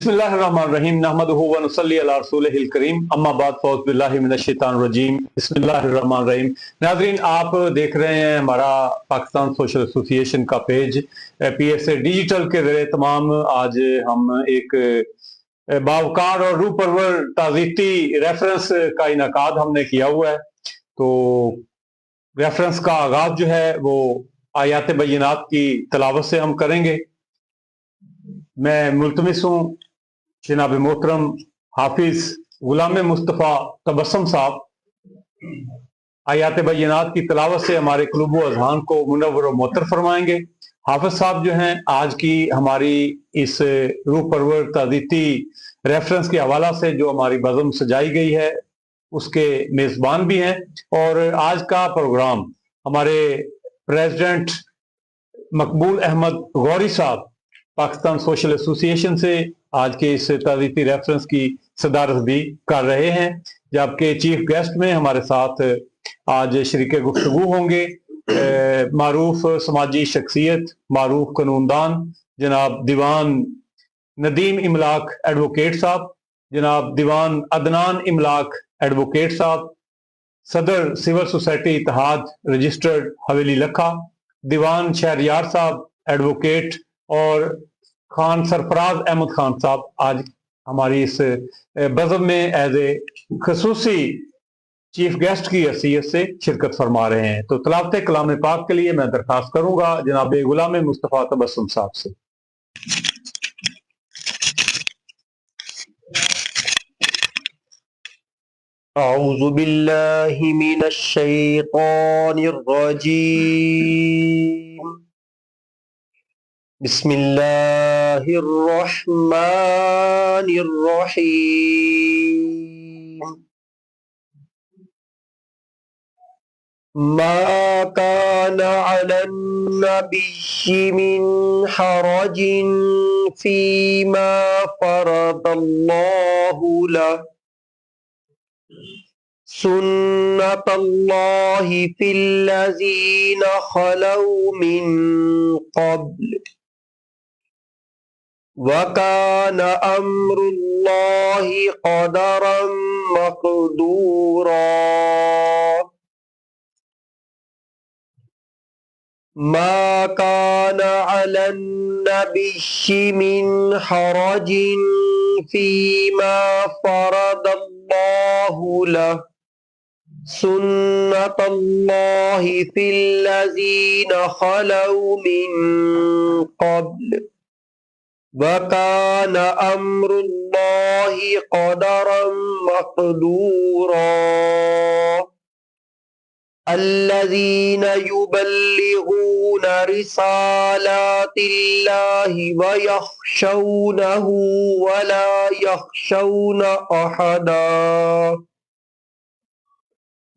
बिस्मिल्लाहिर्रहमानिर्रहीम नहमदुहु व नुसल्ली अला रसूलिहिल करीम अम्मा बाद फौज बिल्लाहि मिनश शैतानिर रजीम बिस्मिल्लाहिर्रहमानिर्रहीम। नाज़रीन, आप देख रहे हैं हमारा पाकिस्तान सोशल एसोसिएशन का पेज PSA डिजिटल के ज़रिए तमाम। आज हम एक बावकार और रूपरवर ताज़ीती रेफरेंस का इनकाद हमने किया हुआ है। तो रेफरेंस का आगाज जो है वो आयात बय्यिनात की तलावत से हम करेंगे। मैं मुल्तमिस हूँ जनाब मोहतरम हाफिज गुलाम मुस्तफ़ा तबस्सुम साहब आयात बय्यिनात की तलावत से हमारे क़ुलूब व अज़हान को मुनव्वर व मुअत्तर फरमाएंगे। हाफिज साहब जो हैं आज की हमारी इस रूह परवर ताज़ीती रेफरेंस के हवाला से जो हमारी बज़म सजाई गई है उसके मेज़बान भी हैं। और आज का प्रोग्राम हमारे प्रेसिडेंट मकबूल अहमद गौरी साहब पाकिस्तान सोशल एसोसिएशन से आज के इस ताज़ीती रेफरेंस की सदारत भी कर रहे हैं, जबकि चीफ गेस्ट में हमारे साथ आज शरीक गुफ्तगू होंगे मारूफ समाजी शख्सियत, मारूफ कानूनदान जनाब दीवान नदीम इमलाक एडवोकेट साहब, जनाब दीवान अदनान इमलाक एडवोकेट साहब, सदर सिविल सोसाइटी इत्तेहाद रजिस्टर्ड हवेली लखा, दीवान शहरियार साहब एडवोकेट, और खान सरफराज अहमद खान साहब आज हमारी इस बज़म में एज ए खसूसी चीफ गेस्ट की हैसियत से शिरकत फरमा रहे हैं। तो तलावत कलाम पाक के लिए मैं दरख्वास्त करूंगा जनाब गुलाम मुस्तफ़ा तबस्सुम साहब से। अऊज़ु बिल्लाहि मिनश शैतानिर रजीम। बिस्मिल्लाहिर रहमानिर रहीम। मा काना अलन नबिय्यि मिन हरजिन फीमा फरदल्लाहु लहु सुन्नतल्लाहि फिल्लज़ीना खलौ मिन क़ब्ल वकान अम्रुल्लाहि क़दरम मक़दूरा। मा काना अलन नबिय्यि मिन हरजिन फीमा फरदल्लाहु लहु सुन्नतल्लाहि फिल्लज़ीना खलौ मिन क़ब्ल वकान अम्रुल्लाहि क़दरम मक़दूरा। अल्लज़ीना युबल्लिगूना रिसालातिल्लाहि व यख़शौनहु व ला यख़शौना अहदा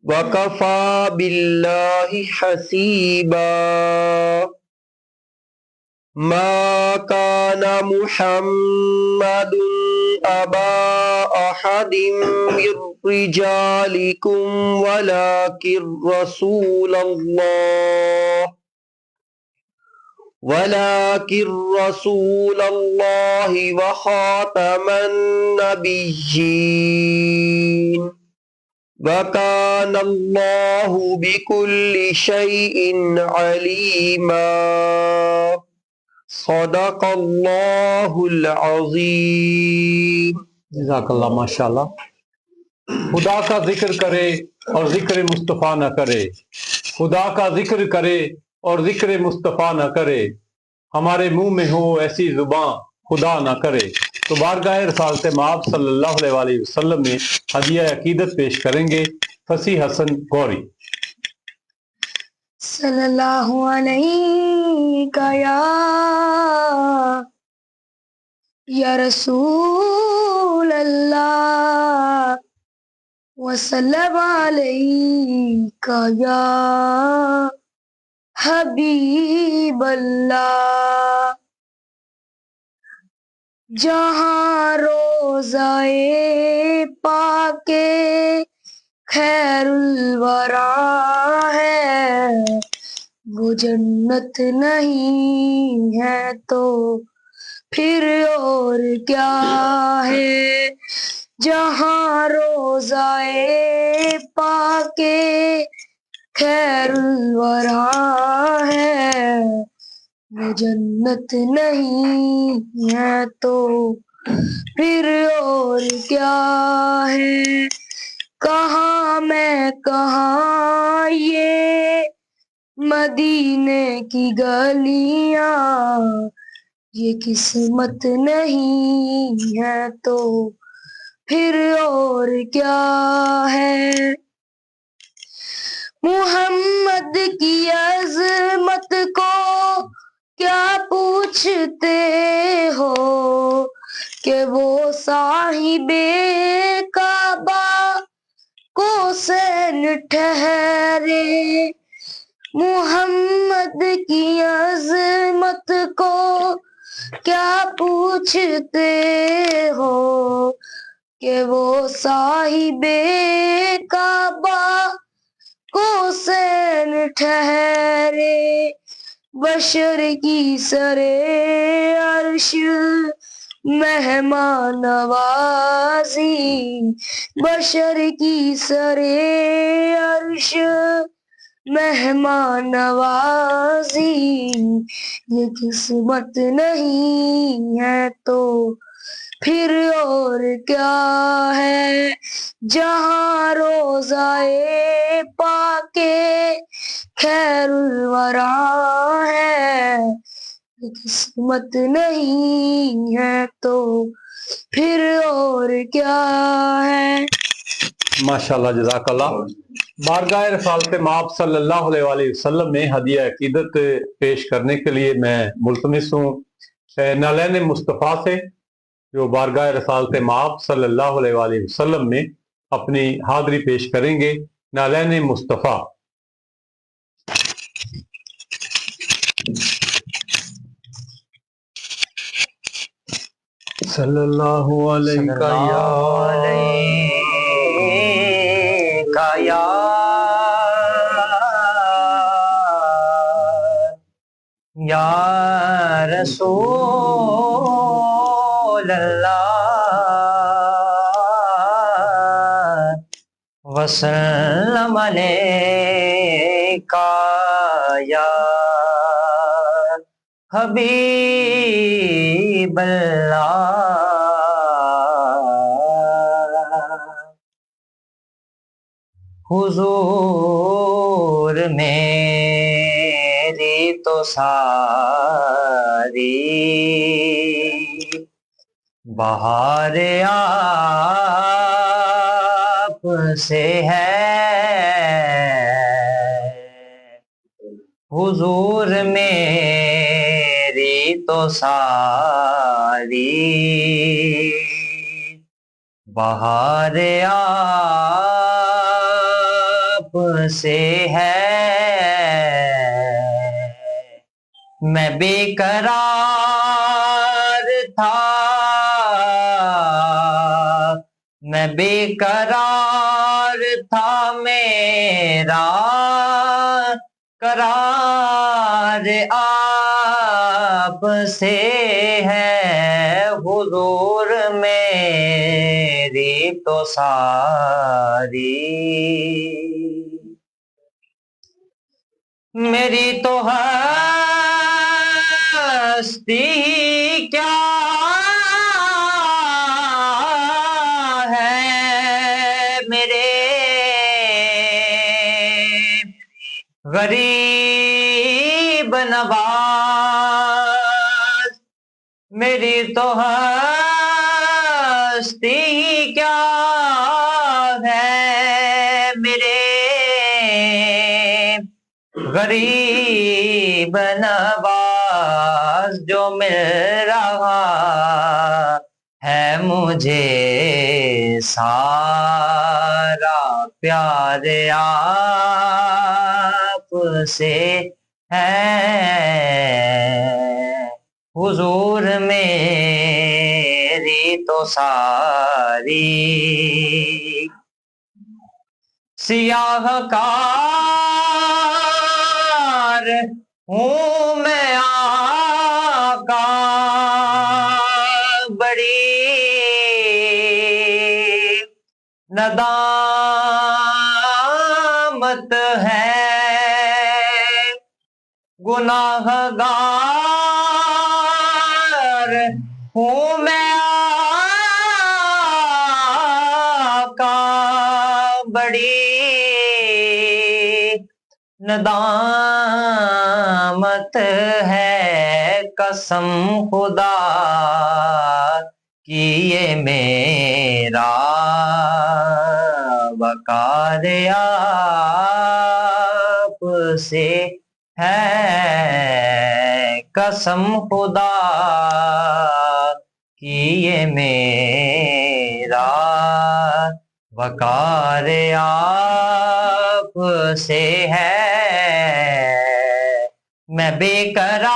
वकफ़ा बिल्लाहि हसीबा। मा काना मुहम्मदुन अबा अहदिम मिर रिजालिकुम वलाकिर रसूलल्लाहि व खातमन नबिय्यीन वकानल्लाहु बिकुल्लि शैइन अलीमा। सदक़ल्लाहुल अज़ीम। जज़ाकल्लाह, माशाअल्लाह। खुदा का जिक्र करे और जिक्र मुस्तफ़ा न करे, खुदा का जिक्र करे और जिक्र मुस्तफ़ा न करे, हमारे मुंह में हो ऐसी जुबां खुदा न करे। तो बारगाह रसालत माब सल्लल्लाहु अलैहि वसल्लम में हदिया अकीदत पेश करेंगे फसी हसन गौरी। सल्लल्लाहु अलैका या रसूल अल्लाह वसल्लम अलैका या हबीब अल्लाह। जहाँ रोज़ाए पाके खैरुल वरा है, वो जन्नत नहीं है तो پھر اور کیا ہے جہاں روزائے پاک خیر الورا ہے، وہ جنت نہیں ہے تو پھر اور کیا ہے، کہاں میں کہاں یہ مدینے کی گلیاں، یہ قسمت نہیں ہے تو پھر اور کیا ہے، محمد کی عظمت کو کیا پوچھتے ہو کہ وہ صاحب کعبہ کوسین ٹھہرے، محمد کی عظمت کو کیا پوچھتے ہو کہ وہ صاحب کعبہ کوسین ٹھہرے، بشر کی سرے عرش مہمان نوازی، بشر کی سرے عرش مہمان نوازی، یہ قسمت نہیں ہے تو پھر اور کیا ہے، جہاں روزائے پاک خیر الورا ہے، یہ قسمت نہیں ہے تو پھر اور کیا ہے۔ ماشاءاللہ، جزاک اللہ۔ بارگاہ رسالت مآب صلی اللہ علیہ وآلہ وسلم میں ہدیہ عقیدت پیش کرنے کے لیے میں ملتمس ہوں نالین مصطفیٰ سے، جو بارگاہ رسالت مآب صلی اللہ علیہ وآلہ وسلم میں اپنی حاضری پیش کریں گے۔ نالین مصطفیٰ۔ صلی اللہ علیہ یا رسول اللہ وسلم علیکا یا حبیب اللہ، حضور میری تو ساری بہار آپ سے ہے، حضور میری تو ساری بہار آپ سے ہے، میں بے قرار تھا، میں بے قرار تھا، میرا قرار آپ سے ہے، حضور میری تو ساری میری تو ہستی کیا ہے، میرے غریب نواز، میری تو ہستی کیا ہے، میرے غریب نواز، جو مل رہا ہے مجھے سارا پیار آپ سے ہے، حضور میری تو ساری سیاہ کار ہوں میں آقا बड़ी नदामत है, गुनाहगार हूँ मैं आका, बड़ी नदामत है, कसम खुदा की ये मेरा वकार आप से है, कसम खुदा की ये मेरा वकार आप से है। मैं बेकरार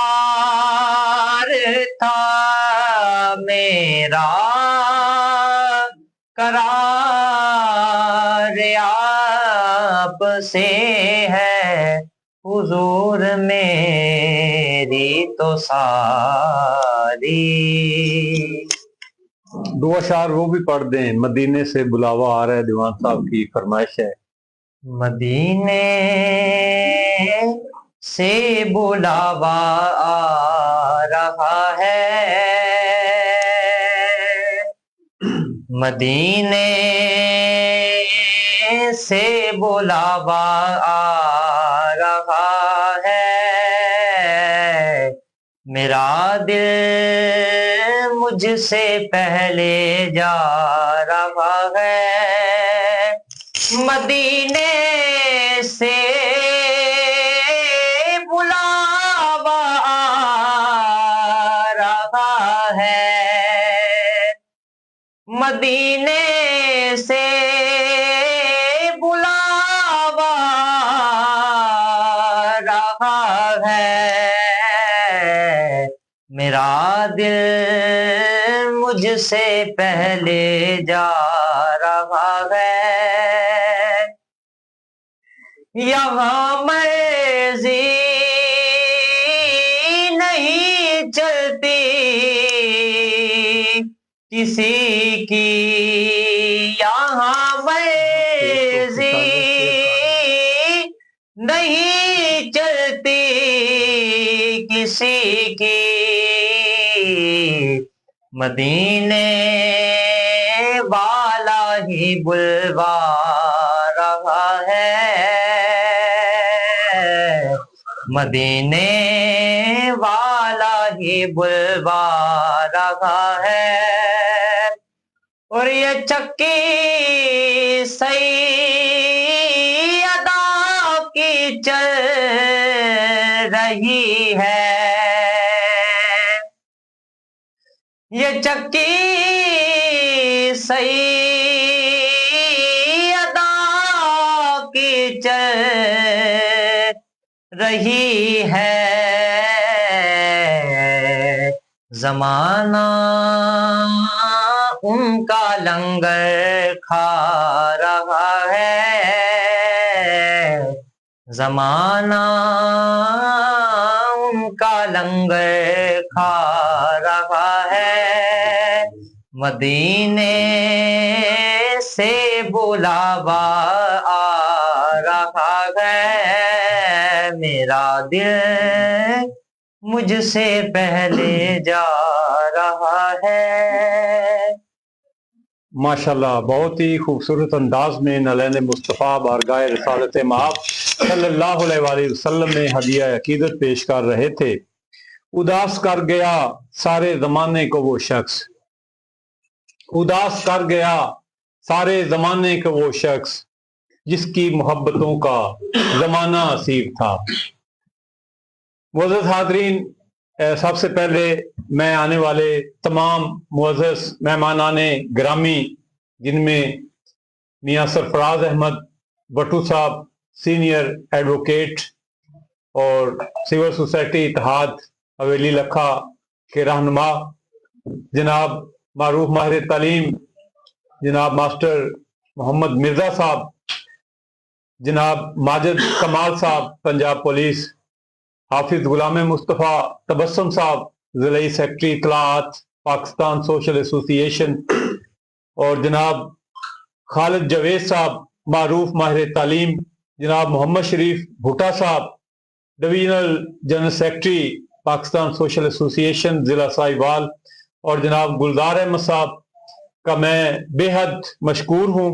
था, मेरा करार आप से है, हुजूर मेरी तो सारी। दो अशार वो भी पढ़ दें। मदीने से बुलावा आ रहा है, दीवान साहब की फरमाइश है। मदीने से बुलावा आ रहा है, मदीने से बुलावा आ रहा है, मेरा दिल मुझसे पहले जा रहा है, मदीने से बुलावा आ रहा है, मदीने से बुलावा रहा है, मेरा दिल मुझसे पहले जा रहा है, यहाँ मर्जी नहीं चलती किसी की, यहाँ मर्जी नहीं चलती किसी की, मदीने वाला ही बुलवा रहा है, मदीने वाला ही बुलवा रहा है, और ये चक्की सही अदा की चल रही है, ये चक्की सही अदा की चल रही है, जमाना उनका लंगर खा रहा है, जमाना उनका लंगर खा रहा है, मदीने से बुलावा आ रहा है, मेरा दिल मुझसे पहले जा रहा है। माशाल्लाह, बहुत ही खूबसूरत अंदाज में नलैन मुस्तफ़ा बारगाह रिसालत माब सल्लल्लाहु अलैहि वसल्लम में हदिया अकीदत पेश कर रहे थे। उदास कर गया सारे जमाने को वो शख्स, उदास कर गया सारे जमाने को वो शख्स, जिसकी मोहब्बतों का जमाना असीब था। मुअज़्ज़ज़ हाज़रीन, सबसे पहले मैं आने वाले तमाम मुअज़्ज़ज़ मेहमानाने गिरामी, जिनमें मियाँ सरफराज अहमद भट्टू साहब सीनियर एडवोकेट और सिविल सोसाइटी इत्तेहाद हवेली लखा के रहनुमा जनाब मारूफ माहिर तालीम जनाब मास्टर मोहम्मद मिर्जा साहब, जनाब माजिद कमाल साहब पंजाब पुलिस, हाफिज गुलाम मुस्तफ़ा तबस्सुम साहब ज़िला सेक्रेटरी इत्तलाआत पाकिस्तान सोशल एसोसिएशन, और जनाब खालिद जावेद साहब मारूफ माहिर तालीम, जनाब मोहम्मद शरीफ भुट्टा साहब divisional general secretary Pakistan social association जिला साहिवाल, और जनाब गुलजार अहमद साहब का मैं बेहद मशकूर हूँ,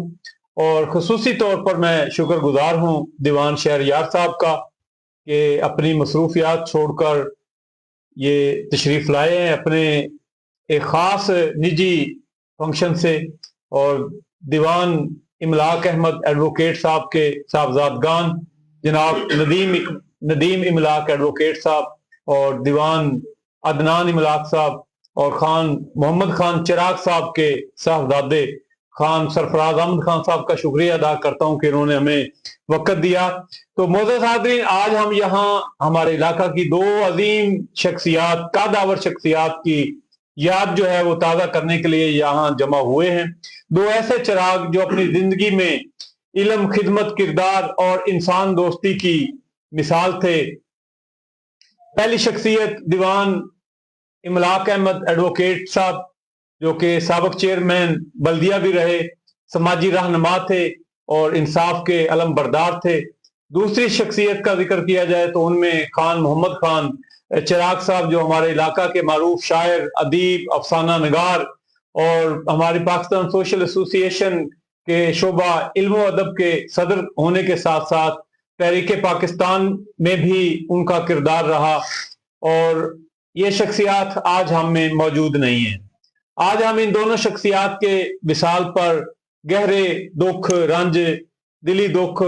और खसूसी तौर पर मैं शुक्रगुजार हूँ दीवान शहरयार साहब का कि अपनी मसरूफियात छोड़कर ये तशरीफ़ लाए हैं अपने एक ख़ास निजी फंक्शन से, और दीवान इमलाक अहमद एडवोकेट साहब के साहबजादगान जनाब नदीम इमलाक एडवोकेट साहब, और दीवान अदनान इमलाक साहब, और खान मोहम्मद खान चिराग साहब के साहबजादे खान सरफराज अहमद खान साहब का शुक्रिया अदा करता हूँ कि इन्होंने हमें वक्त दिया। तो मोअज़्ज़ज़ हाज़रीन, आज हम यहाँ हमारे इलाका की दो अजीम शख्सियात, कादावर शख्सियात की याद जो है वो ताज़ा करने के लिए यहाँ जमा हुए हैं। दो ऐसे चिराग जो अपनी जिंदगी में इल्म, खिदमत, किरदार और इंसान दोस्ती की मिसाल थे। पहली शख्सियत दीवान इमलाक अहमद एडवोकेट साहब, जो कि साबिक चेयरमैन बल्दिया भी रहे, समाजी रहनुमा थे और इंसाफ के अलम बरदार थे। दूसरी शख्सियत का जिक्र किया जाए तो उनमें खान मोहम्मद खान चिराग साहब, जो हमारे इलाका के मारूफ शायर, अदीब, अफसाना नगार, और हमारी पाकिस्तान सोशल एसोसिएशन के शोबा इल्म व अदब के सदर होने के साथ साथ तहरीक पाकिस्तान में भी उनका किरदार रहा, और ये शख्सियात आज हम में मौजूद नहीं है। आज हम इन दोनों शख्सियात के विसाल पर गहरे दुख, रंज, दिली दुख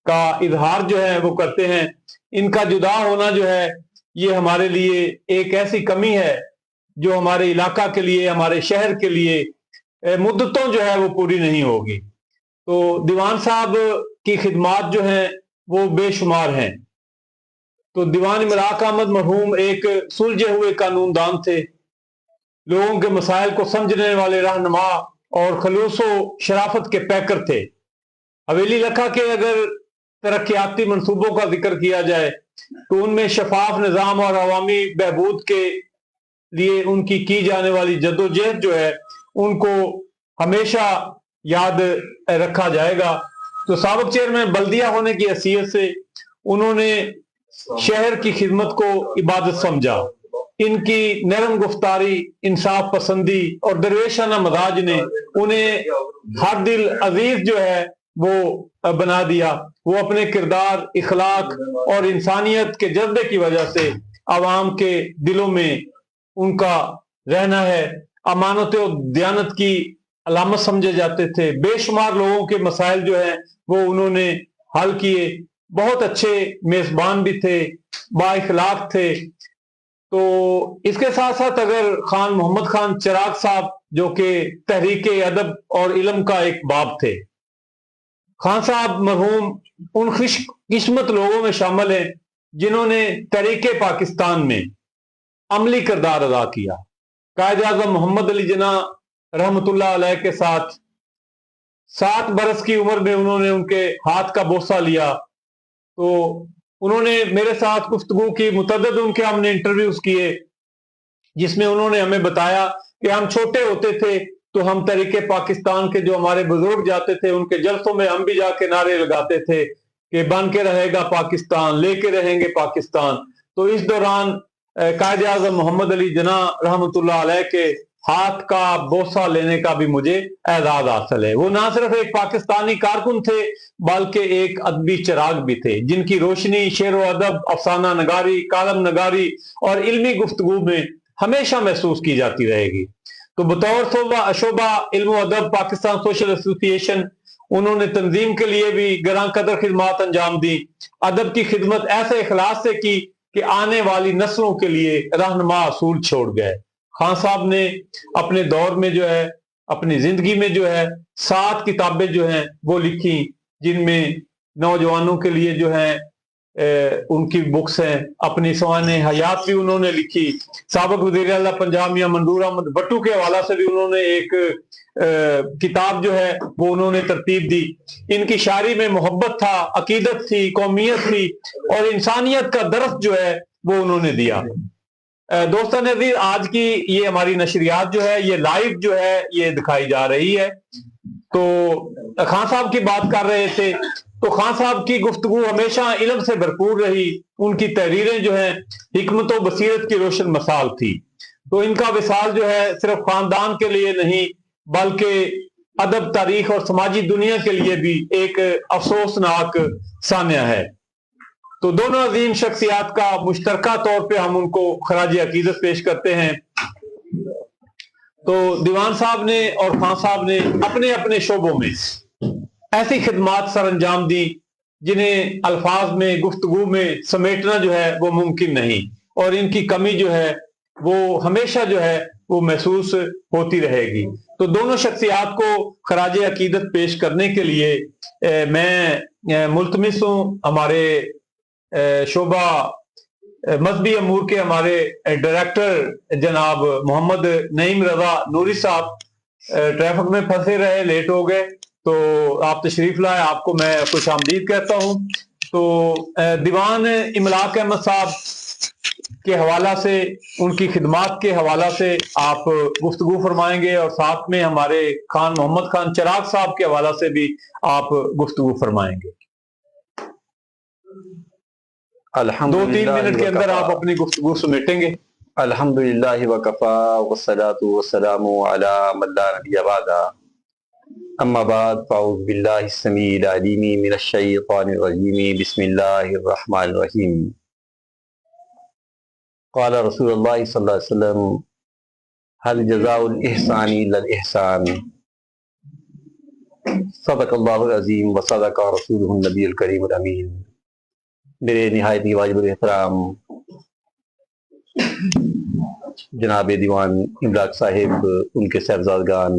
का इजहार जो है वो करते हैं। इनका जुदा होना जो है ये हमारे लिए एक ऐसी कमी है जो हमारे इलाका के लिए, हमारे शहर के लिए मुद्दतों जो है वो पूरी नहीं होगी। तो दीवान साहब की खिदमात जो हैं वो बेशुमार हैं। तो दीवान इमलाक अहमद मरहूम एक सुलझे हुए कानूनदान थे, लोगों के मसाइल को समझने वाले रहनुमा और खलूसो शराफत के पैकर थे। हवेली लखा के अगर तरक्याती मंसूबों का जिक्र किया जाए तो उनमें शफाफ निज़ाम और अवामी बहबूद के लिए उनकी की जाने वाली जद्दोजहद जो है उनको हमेशा याद रखा जाएगा। तो साबिक चेयरमैन बल्दिया होने की हैसियत से उन्होंने शहर की खिदमत को इबादत समझा। इनकी नरम गुफ्तारी, इंसाफ पसंदी और दरवेशाना मजाज ने उन्हें हर दिल अजीज जो है वो बना दिया। वो अपने किरदार, इखलाक और इंसानियत के जज्बे की वजह से आवाम के दिलों में उनका रहना है अमानत और दयानत की अलामत समझे जाते थे। बेशुमार लोगों के मसाइल जो है वो उन्होंने हल किए। बहुत अच्छे मेजबान भी थे, बाइखलाक थे। तो इसके साथ साथ अगर खान मोहम्मद खान चिराग साहब, जो कि तहरीक अदब और इल्म का एक बाब थे, खान साहब मरहूम उन खुशकिस्मत लोगों में शामिल हैं जिन्होंने तहरीक पाकिस्तान में अमली किरदार अदा किया। कायद आज़म मोहम्मद अली जिन्ना रहमतुल्लाह अलैह के साथ 7 बरस की उम्र में उन्होंने उनके हाथ का बोसा लिया। तो उन्होंने मेरे साथ गुफ्तगू की, मुतअद्दिद उनके हमने इंटरव्यूज किए, जिसमें उन्होंने हमें बताया कि हम छोटे होते थे तो हम तहरीक पाकिस्तान के जो हमारे बुजुर्ग जाते थे उनके जलसों में हम भी जाके नारे लगाते थे कि बन के रहेगा पाकिस्तान, लेके रहेंगे पाकिस्तान। तो इस दौरान कायद आज़म मोहम्मद अली जिन्ना रहमतुल्लाह अलैह के हाथ का बोसा लेने का भी मुझे एजाज हासिल है। वो ना सिर्फ एक पाकिस्तानी कारकुन थे बल्कि एक अदबी चिराग भी थे, जिनकी रोशनी शेर व अदब, अफसाना नगारी, कालम नगारी और इल्मी गुफ्तगू में हमेशा महसूस की जाती रहेगी। तो बतौर शोबा इल्म अदब पाकिस्तान सोशल एसोसिएशन उन्होंने तंजीम के लिए भी गरां कदर खिदमत अंजाम दी। अदब की खिदमत ऐसे इखलास से की कि आने वाली नस्लों के लिए रहनुमा असूल छोड़ गए। खान साहब ने अपने दौर में जो है, अपनी जिंदगी में जो है 7 किताबें जो हैं वो लिखी, जिनमें नौजवानों के लिए जो है उनकी बुक्स हैं। अपनी सवाने हयात भी उन्होंने लिखी। साबिक वज़ीर आला पंजाब मियां मंजूर अहमद भट्टू के हवाला से भी उन्होंने एक किताब जो है वो उन्होंने तरतीब दी। इनकी शायरी में मोहब्बत था, अकीदत थी, कौमियत थी और इंसानियत का दर्स जो है वो उन्होंने दिया। دوستان عزیز، آج کی یہ ہماری نشریات جو ہے یہ لائیو جو ہے یہ دکھائی جا رہی ہے. تو خان صاحب کی بات کر رہے تھے، تو خان صاحب کی گفتگو ہمیشہ علم سے بھرپور رہی. ان کی تحریریں جو ہیں حکمت و بصیرت کی روشن مثال تھی. تو ان کا وصال جو ہے صرف خاندان کے لیے نہیں بلکہ ادب، تاریخ اور سماجی دنیا کے لیے بھی ایک افسوسناک سانحہ ہے. تو دونوں عظیم شخصیات کا مشترکہ طور پہ ہم ان کو خراج عقیدت پیش کرتے ہیں. تو دیوان صاحب نے اور خان صاحب نے اپنے اپنے شعبوں میں ایسی خدمات سر انجام دی جنہیں الفاظ میں، گفتگو میں سمیٹنا جو ہے وہ ممکن نہیں، اور ان کی کمی جو ہے وہ ہمیشہ جو ہے وہ محسوس ہوتی رہے گی. تو دونوں شخصیات کو خراج عقیدت پیش کرنے کے لیے میں ملتمس ہوں ہمارے شعبہ مذہبی امور کے ہمارے ڈائریکٹر جناب محمد نعیم رضا نوری صاحب. ٹریفک میں پھنسے رہے، لیٹ ہو گئے، تو آپ تشریف لائے، آپ کو میں خوش آمدید کہتا ہوں. تو دیوان املاک احمد صاحب کے حوالہ سے، ان کی خدمات کے حوالہ سے آپ گفتگو فرمائیں گے، اور ساتھ میں ہمارے خان محمد خان چراغ صاحب کے حوالہ سے بھی آپ گفتگو فرمائیں گے. 2-3 منٹ کے اندر آپ اپنی گفتگو سمیٹیں گے. الحمدللہ وکفا والصلاة والسلام علی من لا نبی بعدہ. اما بعد فاعوذ باللہ السمیع العلیم من الشیطان الرجیم. بسم اللہ الرحمن الرحیم. قال رسول اللہ صلی اللہ علیہ وسلم هل جزاء الاحسان الا الاحسان. صدق اللہ العظیم وصدق رسولہ النبی الکریم الامین. میرے نہایت واجب الاحترام جناب دیوان املاک صاحب، ان کے صاحبزادگان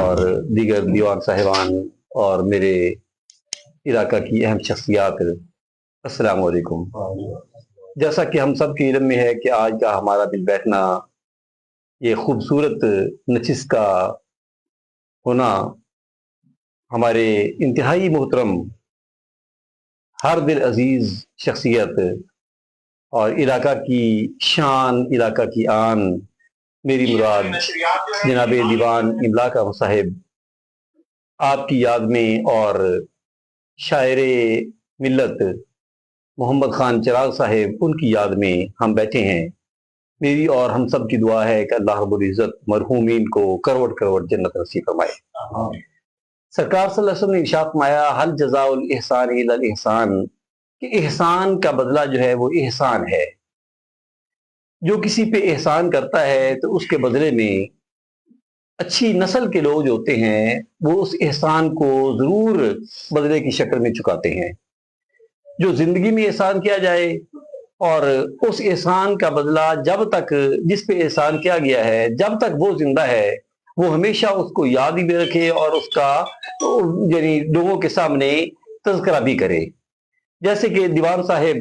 اور دیگر دیوان صاحبان اور میرے علاقہ کی اہم شخصیات، السلام علیکم. جیسا کہ ہم سب کے علم میں ہے کہ آج کا ہمارا دل بیٹھنا، یہ خوبصورت نشست کا ہونا، ہمارے انتہائی محترم ہر دل عزیز شخصیت اور علاقہ کی شان، علاقہ کی آن، میری مراد جناب دیوان املاک احمد صاحب، آپ کی یاد میں اور شاعر ملت محمد خان چراغ صاحب، ان کی یاد میں ہم بیٹھے ہیں. میری اور ہم سب کی دعا ہے کہ اللہ رب العزت مرحومین کو کروڑ کروڑ جنت نصیب فرمائے. سرکار صلی اللہ علیہ وسلم نے ارشاد فرمایا حل جزاء الاحسان الا الاحسان، کہ احسان کا بدلہ جو ہے وہ احسان ہے. جو کسی پہ احسان کرتا ہے تو اس کے بدلے میں اچھی نسل کے لوگ جو ہوتے ہیں وہ اس احسان کو ضرور بدلے کی شکل میں چکاتے ہیں. جو زندگی میں احسان کیا جائے اور اس احسان کا بدلہ جب تک جس پہ احسان کیا گیا ہے جب تک وہ زندہ ہے وہ ہمیشہ اس کو یاد بھی رکھے اور اس کا یعنی لوگوں کے سامنے تذکرہ بھی کرے. جیسے کہ دیوان صاحب،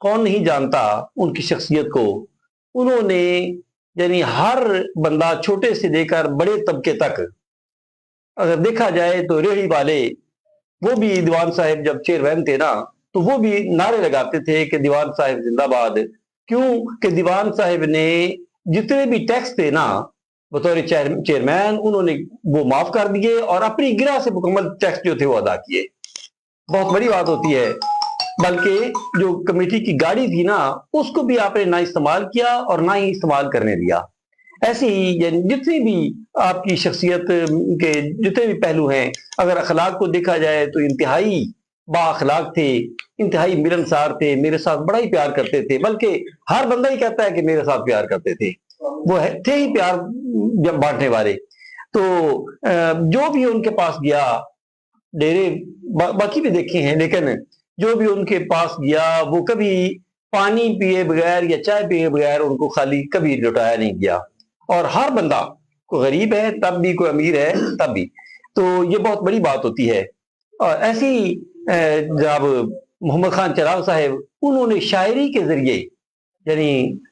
کون نہیں جانتا ان کی شخصیت کو. انہوں نے یعنی ہر بندہ چھوٹے سے لے کر بڑے طبقے تک اگر دیکھا جائے تو ریڑھی والے، وہ بھی دیوان صاحب جب چیئرمین تھے نا تو وہ بھی نعرے لگاتے تھے کہ دیوان صاحب زندہ باد. کیوں کہ دیوان صاحب نے جتنے بھی ٹیکس تھے نا بطور چیئرمین انہوں نے وہ معاف کر دیے اور اپنی گرہ سے مکمل ٹیکس جو تھے وہ ادا کیے. بہت بڑی بات ہوتی ہے. بلکہ جو کمیٹی کی گاڑی تھی نا اس کو بھی آپ نے نہ استعمال کیا اور نہ ہی استعمال کرنے دیا. ایسے ہی یعنی جتنی بھی آپ کی شخصیت کے جتنے بھی پہلو ہیں، اگر اخلاق کو دیکھا جائے تو انتہائی با اخلاق تھے، انتہائی ملنسار تھے، میرے ساتھ بڑا ہی پیار کرتے تھے. بلکہ ہر بندہ ہی کہتا ہے کہ میرے ساتھ پیار کرتے تھے، وہ تھے ہی پیار جب بانٹنے والے. تو جو بھی ان کے پاس گیا، ڈیرے باقی بھی دیکھے ہیں، لیکن جو بھی ان کے پاس گیا وہ کبھی پانی پیے بغیر یا چائے پیے بغیر ان کو خالی کبھی لوٹایا نہیں گیا. اور ہر بندہ، کوئی غریب ہے تب بھی، کوئی امیر ہے تب بھی. تو یہ بہت بڑی بات ہوتی ہے. اور ایسی جناب محمد خان چراغ صاحب، انہوں نے شاعری کے ذریعے یعنی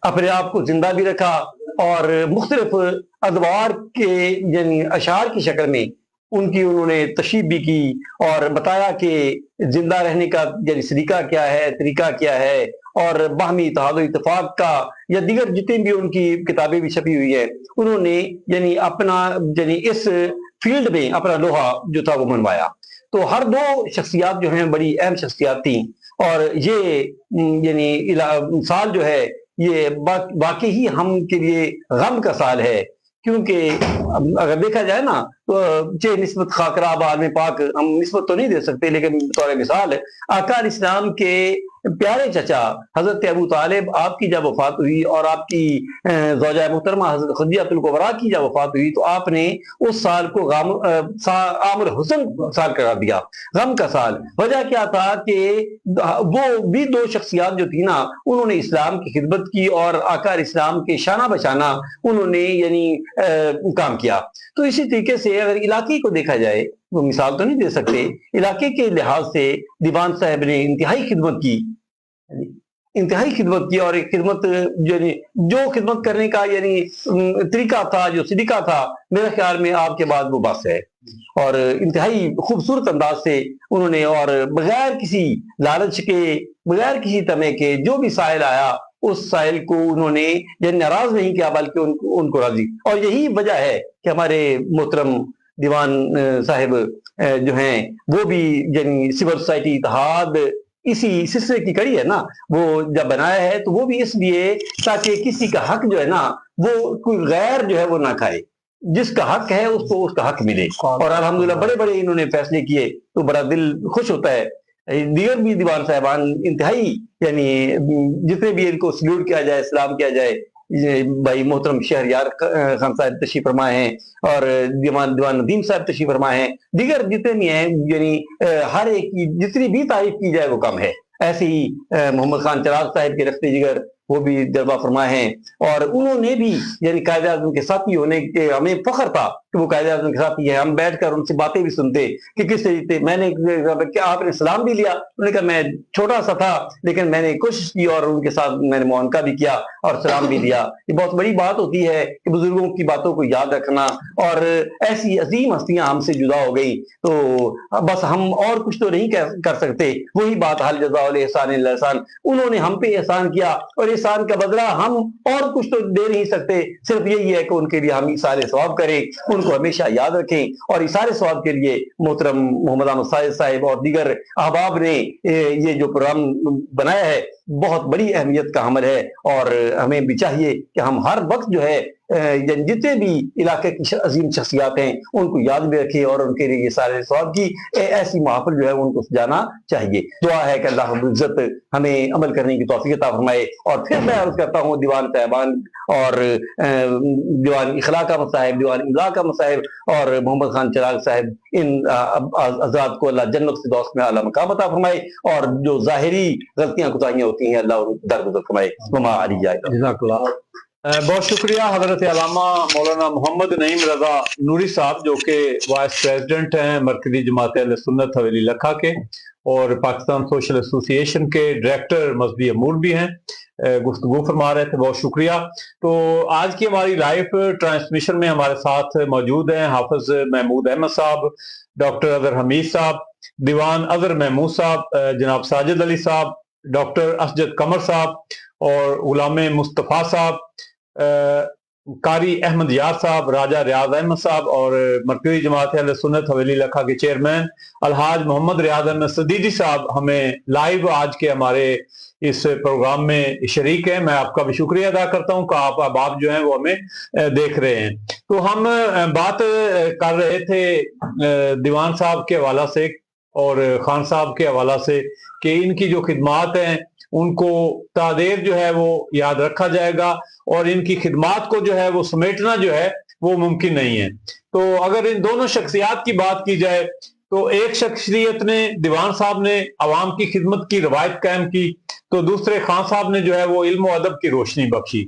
اپنے آپ کو زندہ بھی رکھا اور مختلف ادوار کے یعنی اشعار کی شکل میں ان کی انہوں نے تشریح بھی کی اور بتایا کہ زندہ رہنے کا یعنی سلیقہ کیا ہے، طریقہ کیا ہے، اور باہمی اتحاد و اتفاق کا یا دیگر جتنی بھی ان کی کتابیں بھی چھپی ہوئی ہیں، انہوں نے یعنی اپنا یعنی اس فیلڈ میں اپنا لوہا جو تھا وہ منوایا۔ تو ہر دو شخصیات جو ہیں بڑی اہم شخصیات تھیں، اور یہ یعنی سال جو ہے یہ واقعی ہی ہم کے لیے غم کا سال ہے، کیونکہ اگر دیکھا جائے نا تو چاہے نسبت خاکراب عالم پاک ہم نسبت تو نہیں دے سکتے، لیکن بطور مثال آقا علیہ السلام کے پیارے چچا حضرت ابو طالب آپ کی جب وفات ہوئی اور آپ کی زوجہ محترمہ حضرت خدیجہ الکبریٰ کی جب وفات ہوئی تو آپ نے اس سال کو عام الحزن سال قرار دیا، غم کا سال۔ وجہ کیا تھا کہ وہ بھی دو شخصیات جو تھی نا، انہوں نے اسلام کی خدمت کی اور آقا علیہ السلام کے شانہ بشانہ انہوں نے یعنی کام کیا۔ تو اسی طریقے سے اگر علاقے کو دیکھا جائے، وہ مثال تو نہیں دے سکتے، علاقے کے لحاظ سے دیوان صاحب نے انتہائی خدمت کی اور ایک خدمت یعنی جو خدمت کرنے کا یعنی طریقہ تھا، جو سلیقہ تھا، میرے خیال میں آپ کے بعد وہ بس ہے۔ اور انتہائی خوبصورت انداز سے انہوں نے اور بغیر کسی لالچ کے، بغیر کسی طمع کے، جو بھی سائل آیا اس سائل کو انہوں نے یعنی ناراض نہیں کیا بلکہ ان کو راضی۔ اور یہی وجہ ہے کہ ہمارے محترم دیوان صاحب جو ہیں وہ بھی یعنی سول سوسائٹی اتحاد اسی سلسلے کی کڑی ہے نا، وہ جب بنایا ہے تو وہ بھی اس لیے تاکہ کسی کا حق جو ہے نا وہ کوئی غیر جو ہے وہ نہ کھائے، جس کا حق ہے اس کو اس کا حق ملے۔ اور الحمدللہ بڑے بڑے انہوں نے فیصلے کیے تو بڑا دل خوش ہوتا ہے۔ دیگر بھی دیوان صاحبان انتہائی یعنی جتنے بھی ان کو سلیوٹ کیا جائے، سلام کیا جائے، بھائی محترم شہریار خان صاحب تشریف فرما ہیں اور دیوان ندیم صاحب تشریف فرما ہیں، دیگر جتنے بھی ہیں یعنی ہر ایک کی جتنی بھی تعریف کی جائے وہ کم ہے۔ ایسے ہی محمد خان چراغ صاحب کے رفتے جگر وہ بھی جلوہ فرما ہیں، اور انہوں نے بھی یعنی قائد اعظم کے ساتھی ہونے کے ہمیں فخر تھا کہ وہ قائد اعظم کے ساتھی ہیں۔ ہم بیٹھ کر ان سے باتیں بھی سنتے کہ کس طریقے میں نے کیا آپ نے سلام بھی لیا، انہوں نے کہا میں چھوٹا سا تھا لیکن میں نے کوشش کی اور ان کے ساتھ میں نے معانقہ بھی کیا اور سلام بھی دیا۔ یہ بہت بڑی بات ہوتی ہے کہ بزرگوں کی باتوں کو یاد رکھنا، اور ایسی عظیم ہستیاں ہم سے جدا ہو گئی تو بس ہم اور کچھ تو نہیں کر سکتے۔ وہی بات حل جزاء الاحسان الا الاحسان، انہوں نے ہم پہ احسان کیا اور احسان کا بدلہ ہم اور کچھ تو دے نہیں سکتے، صرف یہی ہے کہ ان کے لیے ہم ایثار ثواب کریں، ان کو ہمیشہ یاد رکھیں۔ اور ایثار ثواب کے لیے محترم محمد احمد ساجد صاحب اور دیگر احباب نے یہ جو پروگرام بنایا ہے بہت بڑی اہمیت کا عمل ہے، اور ہمیں بھی چاہیے کہ ہم ہر وقت جو ہے جتنے بھی علاقے کی عظیم شخصیات ہیں ان کو یاد بھی رکھیں اور ان کے لیے یہ سارے ثواب کی ایسی محافل جو ہے ان کو سجانا چاہیے۔ دعا ہے کہ اللہ رب العزت ہمیں عمل کرنے کی توفیق عطا فرمائے۔ اور پھر میں عرض کرتا ہوں دیوان صاحبان اور دیوان اخلاق کا صاحب، دیوان املا کا صاحب اور محمد خان چراغ صاحب، ان حضرات کو اللہ جنت سے دوست میں اعلیٰ مقام عطا فرمائے، اور جو ظاہری غلطیاں کوتاہیاں ہوتی ہیں اللہ درگزر فرمائے۔ وما علی جائے۔ جزاک اللہ، بہت شکریہ حضرت علامہ مولانا محمد نعیم رضا نوری صاحب، جو کہ وائس پریزیڈنٹ ہیں مرکزی جماعت اہل سنت حویلی لکھا کے اور پاکستان سوشل ایسوسی ایشن کے ڈائریکٹر مذہبی امور بھی ہیں، گفتگو فرما رہے تھے، بہت شکریہ۔ تو آج کی ہماری لائیو ٹرانسمیشن میں ہمارے ساتھ موجود ہیں حافظ محمود احمد صاحب، ڈاکٹر اظہر حمید صاحب، دیوان اظہر محمود صاحب، جناب ساجد علی صاحب، ڈاکٹر اسجد قمر صاحب اور غلام مصطفیٰ صاحب، قاری احمد یار صاحب، راجہ ریاض احمد صاحب، اور مرکزی جماعت اہل سنت حویلی لکھا کے چیئرمین الحاج محمد ریاض احمد صدیقی صاحب ہمیں لائیو آج کے ہمارے اس پروگرام میں شریک ہیں۔ میں آپ کا بھی شکریہ ادا کرتا ہوں کہ آپ احباب جو ہیں وہ ہمیں دیکھ رہے ہیں۔ تو ہم بات کر رہے تھے دیوان صاحب کے حوالہ سے اور خان صاحب کے حوالہ سے کہ ان کی جو خدمات ہیں ان کو تعدیر جو ہے وہ یاد رکھا جائے گا، اور ان کی خدمات کو جو ہے وہ سمیٹنا جو ہے وہ ممکن نہیں ہے۔ تو اگر ان دونوں شخصیات کی بات کی جائے تو ایک شخصیت نے دیوان صاحب نے عوام کی خدمت کی روایت قائم کی، تو دوسرے خان صاحب نے جو ہے وہ علم و ادب کی روشنی بخشی۔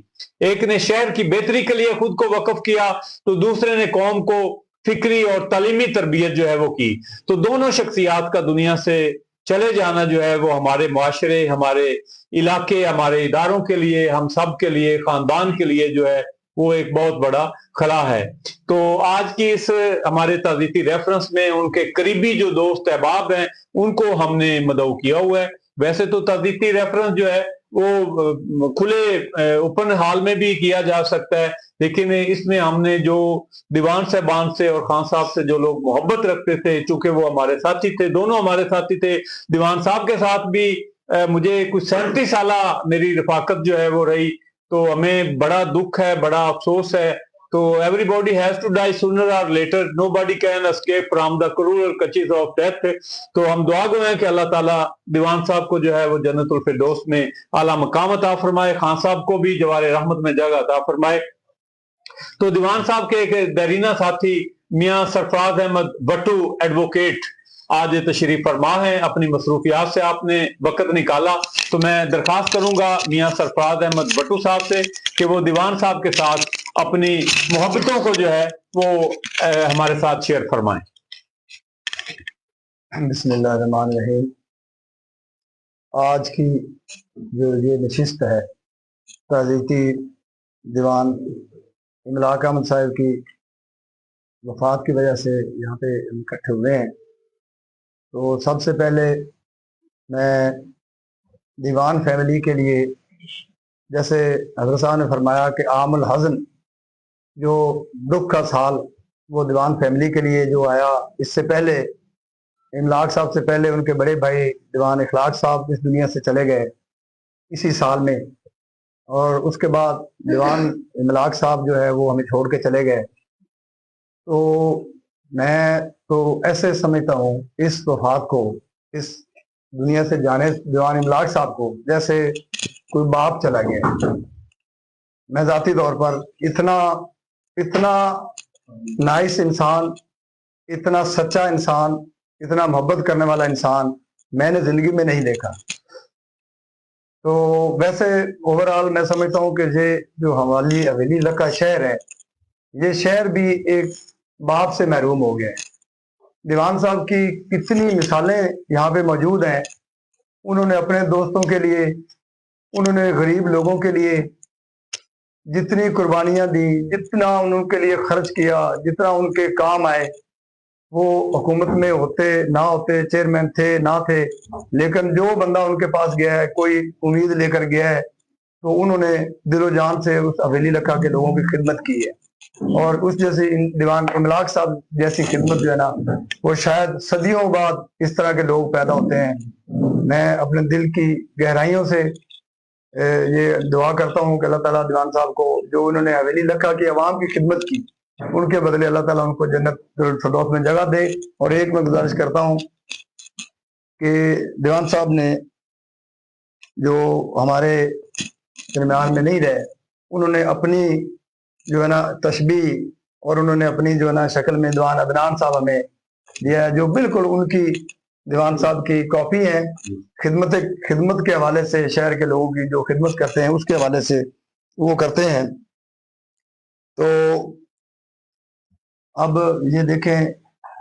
ایک نے شہر کی بہتری کے لیے خود کو وقف کیا تو دوسرے نے قوم کو فکری اور تعلیمی تربیت جو ہے وہ کی۔ تو دونوں شخصیات کا دنیا سے چلے جانا جو ہے وہ ہمارے معاشرے، ہمارے علاقے، ہمارے اداروں کے لیے، ہم سب کے لیے، خاندان کے لیے جو ہے वो एक बहुत बड़ा खला है। तो आज की इस हमारे ताज़ीती रेफरेंस में उनके करीबी जो दोस्त अहबाब हैं उनको हमने मदऊ किया हुआ है। वैसे तो ताज़ीती रेफरेंस जो है वो खुले ओपन हॉल में भी किया जा सकता है, लेकिन इसमें हमने जो दीवान साहबान से और खान साहब से जो लोग मोहब्बत रखते थे, चूंकि वो हमारे साथी थे, दोनों हमारे साथी थे, दीवान साहब के साथ भी मुझे कुछ 37 साल मेरी रफाकत जो है वो रही, तो हमें बड़ा दुख है, बड़ा अफसोस है। तो everybody has to die sooner और later, nobody can escape from the cruel clutches of death. तो हम दुआ गो हैं कि अल्लाह ताला दीवान साहब को जो है वो जन्नतुल फिरदौस में आला मकाम अता फरमाए, खान साहब को भी जवारे रहमत में जगह अता फरमाए। तो दीवान साहब के एक दरीना साथी मियां सरफराज अहमद भट्टू एडवोकेट आज तशरीफ फरमा है, अपनी मसरूफियात से आपने वक्त निकाला, तो मैं दरखास्त करूंगा मियां सरफराज अहमद भट्टू साहब से कि वो दीवान साहब के साथ अपनी मोहब्बतों को जो है वो हमारे साथ शेयर फरमाएं। बिस्मिल्लाहिर्रहमानिर्रहीम। आज की जो ये नशिस्त है ताज़ीती दीवान इमलाक अहमद साहब की वफात की वजह से यहाँ पे इकट्ठे हुए हैं, तो सबसे पहले मैं दीवान फैमिली के लिए, जैसे हज़रत साहब ने फरमाया कि आमुल हज़न, जो दुख का साल वो दीवान फैमिली के लिए जो आया, इससे पहले इमलाक साहब से पहले उनके बड़े भाई दीवान इखलाक साहब इस दुनिया से चले गए इसी साल में, और उसके बाद दीवान इमलाक साहब जो है वो हमें छोड़ के चले गए। तो मैं तो ऐसे समझता हूँ इस वफात को, इस दुनिया से जाने दीवान इमलाक साहब को, जैसे कोई बाप चला गया। मैं ज़ाती तौर पर इतना नाइस इंसान, इतना सच्चा इंसान, इतना मोहब्बत करने वाला इंसान मैंने ज़िंदगी में नहीं देखा। तो वैसे ओवरऑल मैं समझता हूँ कि ये जो हमारी हवेली इलाका शहर है, ये शहर भी एक बाप से महरूम हो गया है। दीवान साहब की कितनी मिसालें यहाँ पे मौजूद हैं। उन्होंने अपने दोस्तों के लिए, उन्होंने गरीब लोगों के लिए जितनी कुर्बानियाँ दी, जितना उनके लिए खर्च किया, जितना उनके काम आए, वो हुकूमत में होते ना होते, चेयरमैन थे ना थे, लेकिन जो बंदा उनके पास गया है, कोई उम्मीद लेकर गया है, तो उन्होंने दिलो जान से उस हवेली इलाका के लोगों की खिदमत की है। और उस जैसे दीवान इमलाक साहब जैसी खिदमत जो है ना, वो शायद सदियों बाद इस तरह के लोग पैदा होते हैं। मैं अपने दिल की गहराइयों से ये दुआ करता हूँ कि अल्लाह ताला दीवान साहब को, जो उन्होंने हवेली इलाका की आवाम की खिदमत की, उनके बदले अल्लाह ताला उनको जन्नत फिरदौस में जगह दे। और एक मैं गुजारिश करता हूँ कि दीवान साहब ने जो हमारे दरमियान में नहीं रहे, उन्होंने अपनी जो है ना तशबीह और उन्होंने अपनी जो है ना शक्ल में दीवान अदनान साहब हमें दिया है, जो बिल्कुल उनकी दीवान साहब की कॉपी है। खिदमत के हवाले से, शहर के लोगों की जो खिदमत करते हैं उसके हवाले से वो करते हैं। तो अब ये देखें,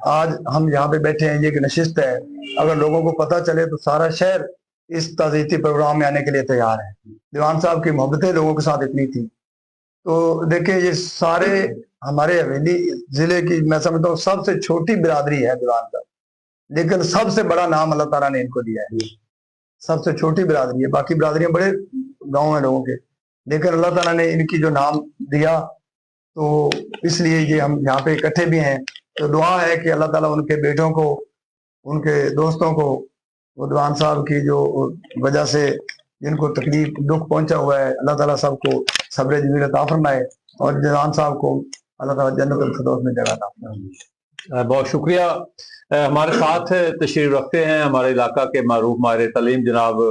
आज हम यहाँ पे बैठे हैं, ये एक नशिस्त है। अगर लोगों को पता चले तो सारा शहर इस ताज़ीती प्रोग्राम में आने के लिए तैयार है। दीवान साहब की मोहब्बतें लोगों के साथ इतनी थी। तो देखें, ये सारे हमारे हवेली जिले की मैं समझता हूँ सबसे छोटी बिरादरी है दीवान साहब, लेकिन सबसे बड़ा नाम अल्लाह ताला ने इनको दिया है। सबसे छोटी बिरादरी है, बाकी बिरादरियां बड़े गांव हैं लोगों के, लेकिन अल्लाह ताला ने इनकी जो नाम दिया, तो इसलिए ये हम यहाँ पे इकट्ठे भी हैं। तो दुआ है कि अल्लाह ताला उनके बेटों को, उनके दोस्तों को, वो दीवान साहब की जो वजह से जिनको तकलीफ दुख पहुंचा हुआ है, अल्लाह ताला सबको सब्र जमील अता फरमाए, और दीवान साहब को अल्लाह ताला जन्नतुल फिरदौस में जगह अता फरमाए। बहुत शुक्रिया। हमारे साथ तशरीफ रखते हैं हमारे इलाका के मारूफ माहिर तालीम जनाब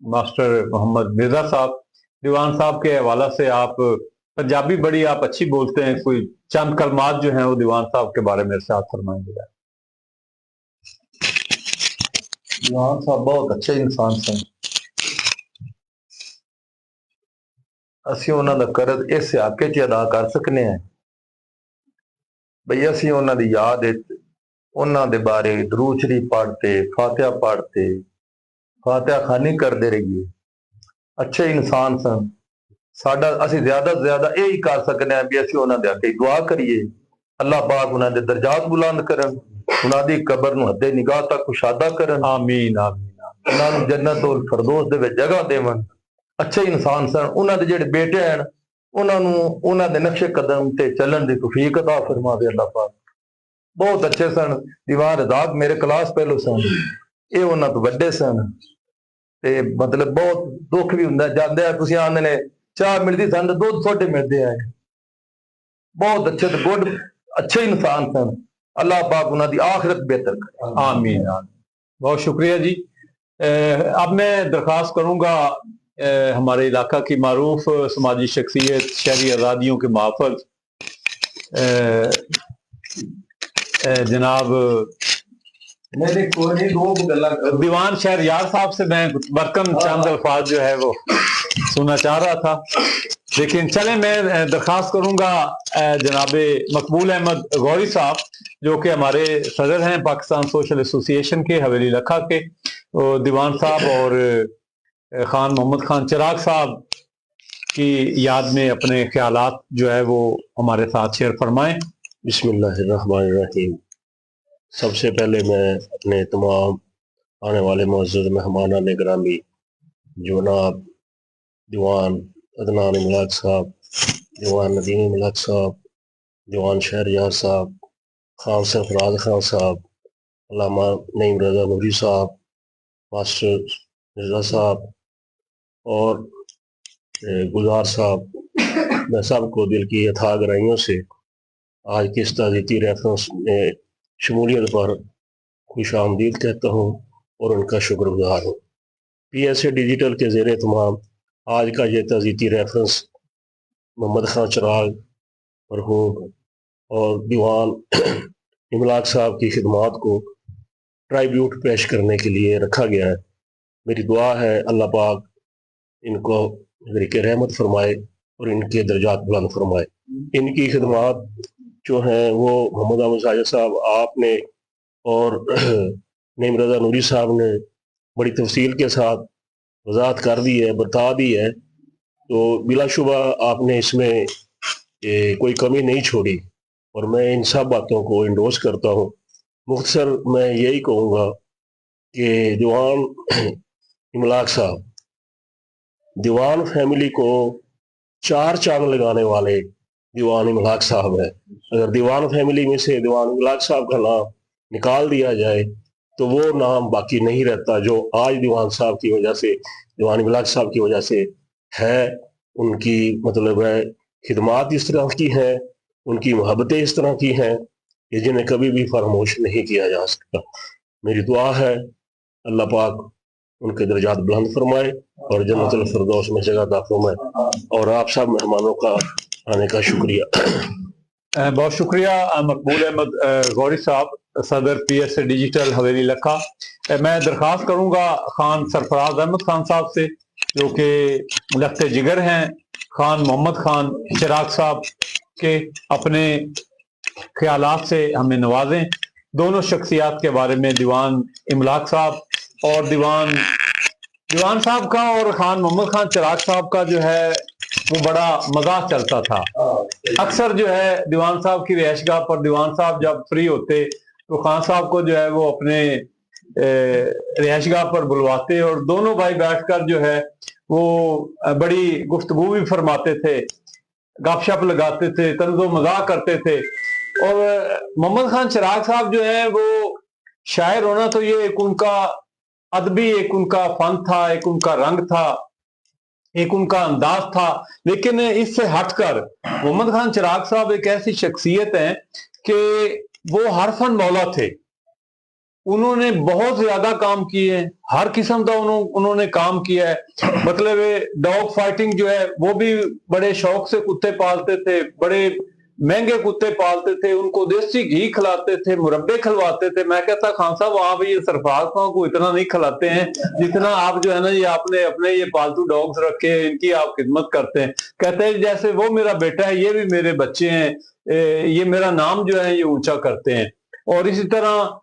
मास्टर मोहम्मद मिर्जा साहब। दीवान साहब के हवाला से, आप पंजाबी बड़ी आप अच्छी बोलते हैं, कोई चंद कलमात जो हैं वो दीवान साहब के बारे में इरशाद फरमाएंगे। दीवान साहब बहुत अच्छे इंसान सन। ਅਸੀਂ ਉਹਨਾਂ ਦਾ ਕਰਜ਼ ਇਸ ਸਿਆਕੇ 'ਚ ਅਦਾ ਕਰ ਸਕਨੇ ਹਾਂ ਬਈ ਅਸੀਂ ਉਹਨਾਂ ਦੀ ਯਾਦ ਵਿੱਚ ਉਹਨਾਂ ਦੇ ਬਾਰੇ ਦਰੂਦ ਸ਼ਰੀਫ ਪੜ੍ਹਤੇ, ਫਾਤਿਹਾ ਪੜ੍ਹਤੇ, ਫਾਤਿਹਾ ਖਾਨੀ ਕਰਦੇ ਰਹੀਏ। अच्छे इंसान सन, ਸਾਡਾ ਅਸੀਂ ਜ਼ਿਆਦਾ ਤੋਂ ਜ਼ਿਆਦਾ ਇਹ ਹੀ ਕਰ ਸਕਨੇ ਆ ਵੀ ਅਸੀਂ ਉਹਨਾਂ ਦੇ ਅੱਗੇ ਦੁਆ ਕਰੀਏ, ਅੱਲਾਹ ਪਾਕ ਉਹਨਾਂ ਦੇ ਦਰਜਾਤ ਬੁਲੰਦ ਕਰਨ, ਉਹਨਾਂ ਦੀ ਕਬਰ ਨੂੰ ਹੱਦੇ ਨਿਗਾਹ ਤੱਕ ਕੁਸ਼ਾਦਾ ਕਰਨ, ਆਮੀਨ ਆਮੀਨ ਉਹਨਾਂ ਨੂੰ ਜੰਨਤੁਲ ਫਿਰਦੌਸ ਦੇ ਵਿੱਚ ਜਗ੍ਹਾ ਦੇਵਣ। ਅੱਛੇ ਇਨਸਾਨ ਸਨ। ਉਹਨਾਂ ਦੇ ਜਿਹੜੇ ਬੇਟੇ ਹਨ ਉਹਨਾਂ ਨੂੰ ਉਹਨਾਂ ਦੇ ਨਕਸ਼ੇ ਕਦਮ ਤੇ ਚੱਲਣ ਦੀ ਤੌਫੀਕ ਅਤਾ ਫਰਮਾਵੇ ਅੱਲਾਹ ਪਾਕ। ਬਹੁਤ ਅੱਛੇ ਸਨ। ਦੀਵਾਨ ਰਜ਼ਾਕ ਮੇਰੇ ਕਲਾਸ ਪਹਿਲੋ ਸਨ, ਇਹ ਉਹਨਾਂ ਤੋਂ ਵੱਡੇ ਸਨ। ਤੇ ਮਤਲਬ ਬਹੁਤ ਦੁੱਖ ਵੀ ਹੁੰਦਾ ਜਾਂਦੇ ਆ, ਤੁਸੀਂ ਆਂਦੇ ਨੇ ਚਾਹ ਮਿਲਦੀ ਸਨ ਤੇ ਦੁੱਧ ਛੋਟੇ ਮਿਲਦੇ ਆ। ਬਹੁਤ ਅੱਛੇ ਤੇ ਗੁੱਡ अच्छे इंसान थे। अल्लाह पाक उन्होंने आखिरत बेहतर करे। आमीन आमीन। बहुत शुक्रिया जी। अब मैं दरख्वास्त करूंगा हमारे इलाका की मारूफ समाजी शख्सियत, शहरी आज़ादियों के मुहाफ़िज़ जनाब दीवान शहरयार साहब से मैं बरकन चंद अल्फाज जो है वो सुनना चाह रहा था, लेकिन चले मैं दरख्वास्त करूंगा जनाब मकबूल अहमद गौरी साहब जो कि हमारे सदर हैं पाकिस्तान सोशल एसोसिएशन के हवेली लखा के, दीवान साहब और खान मोहम्मद खान चिराग साहब की याद में अपने ख्यालात जो है वो हमारे साथ शेयर फरमाएं। बिस्मिल्लाहिर्रहमानिर्रहीम। सबसे पहले मैं अपने तमाम आने वाले मौजूद मेहमान ग्रामी जनाब दीवान अदनान इमलाक साहब, दीवान नदीम इमलाक साहब, दीवान शहरयार साहब, खान सरफराज खान साहब, अल्लामा नईम रज़ा नूरी साहब, मास्टर मिर्ज़ा साहब और गुजार साहब, मैं सबको दिल की अथाह गहराइयों से आज की इस ताज़ीती रेफरेंस में शमूलियत पर खुश आमदीद कहता हूँ और उनका शुक्रगुजार हूँ। PSA डिजिटल के ज़ेरे तमाम आज का ये ताज़ीती रेफरेंस मोहम्मद खान चिराग मरहूम और दीवान इमलाक साहब की खिदमात को ट्राइब्यूट पेश करने के लिए रखा गया है। मेरी दुआ है अल्लाह पाक इनको ज़रिके रहमत फरमाए और इनके दर्जात बुलंद फरमाए। इनकी खिदमात जो हैं वो मोहम्मद अहमद साजिद साहब आपने और नईम रज़ा नूरी साहब ने बड़ी तफसील के साथ वजाहत कर दी है, बता दी है, तो बिलाशुबा आपने इसमें कोई कमी नहीं छोड़ी और मैं इन सब बातों को इंडोर्स करता हूँ। मुख्तसर मैं यही कहूँगा कि दीवान इमलाक साहब दीवान फैमिली को चार चांद लगाने वाले दीवान इमलाक साहब है। अगर दीवान फैमिली में से दीवान इमलाक साहब का नाम निकाल दिया जाए तो वो नाम बाकी नहीं रहता जो आज दीवान साहब की वजह से, दीवान इमलाक साहब की वजह से है। उनकी मतलब है खिदमात इस तरह की हैं, उनकी मोहब्बतें इस तरह की हैं कि जिन्हें कभी भी फरामोश नहीं किया जा सकता। मेरी दुआ है अल्लाह पाक उनके दर्जात बुलंद फरमाए और जन्नतुल फिरदौस में जगह अता फरमाए। और आप सब मेहमानों का आने का शुक्रिया। बहुत शुक्रिया मकबूल अहमद गौरी साहब, सदर PSA डिजिटल हवेली लखा। मैं दरख्वास्त करूंगा खान सरफराज अहमद खान साहब से जो कि लखते जिगर हैं खान मोहम्मद खान चिराग साहब के, अपने ख्यालात से हमें नवाजें। दोनों शख्सियात के बारे में दीवान इमलाक साहब और दीवान साहब का और खान मोहम्मद खान चिराग साहब का जो है वो बड़ा मजाक चलता था। अक्सर जो है दीवान साहब की रिहाइशगाह पर दीवान साहब जब फ्री होते तो खान साहब को जो है वो अपने रिहाइशगाह पर बुलवाते और दोनों भाई बैठकर जो है वो बड़ी गुफ्तगू भी फरमाते थे, गपशप लगाते थे, तंज़ो मजाक करते थे। और मोहम्मद खान चिराग साहब जो है वो शायर होना तो ये एक उनका अदबी, एक उनका फन था, एक उनका रंग था, एक उनका अंदाज था। लेकिन इससे हटकर मोहम्मद खान चिराग साहब एक ऐसी शख्सियत है कि वो हर फन मौला थे। उन्होंने बहुत ज्यादा काम किए, हर किस्म का उन्होंने काम किया है। मतलब डॉग फाइटिंग जो है वो भी बड़े शौक से कुत्ते पालते थे, बड़े महंगे कुत्ते पालते थे, उनको देसी घी खिलाते थे, मुरब्बे खिलवाते थे। मैं कहता खान साहब आप ये सरफराज खान को इतना नहीं खिलाते हैं जितना आप जो है ना ये आपने अपने ये पालतू डॉग्स रखे हैं, इनकी आप खिदमत करते हैं। कहते हैं जैसे वो मेरा बेटा है, ये भी मेरे बच्चे हैं, ये मेरा नाम जो है ये ऊंचा करते हैं। और इसी तरह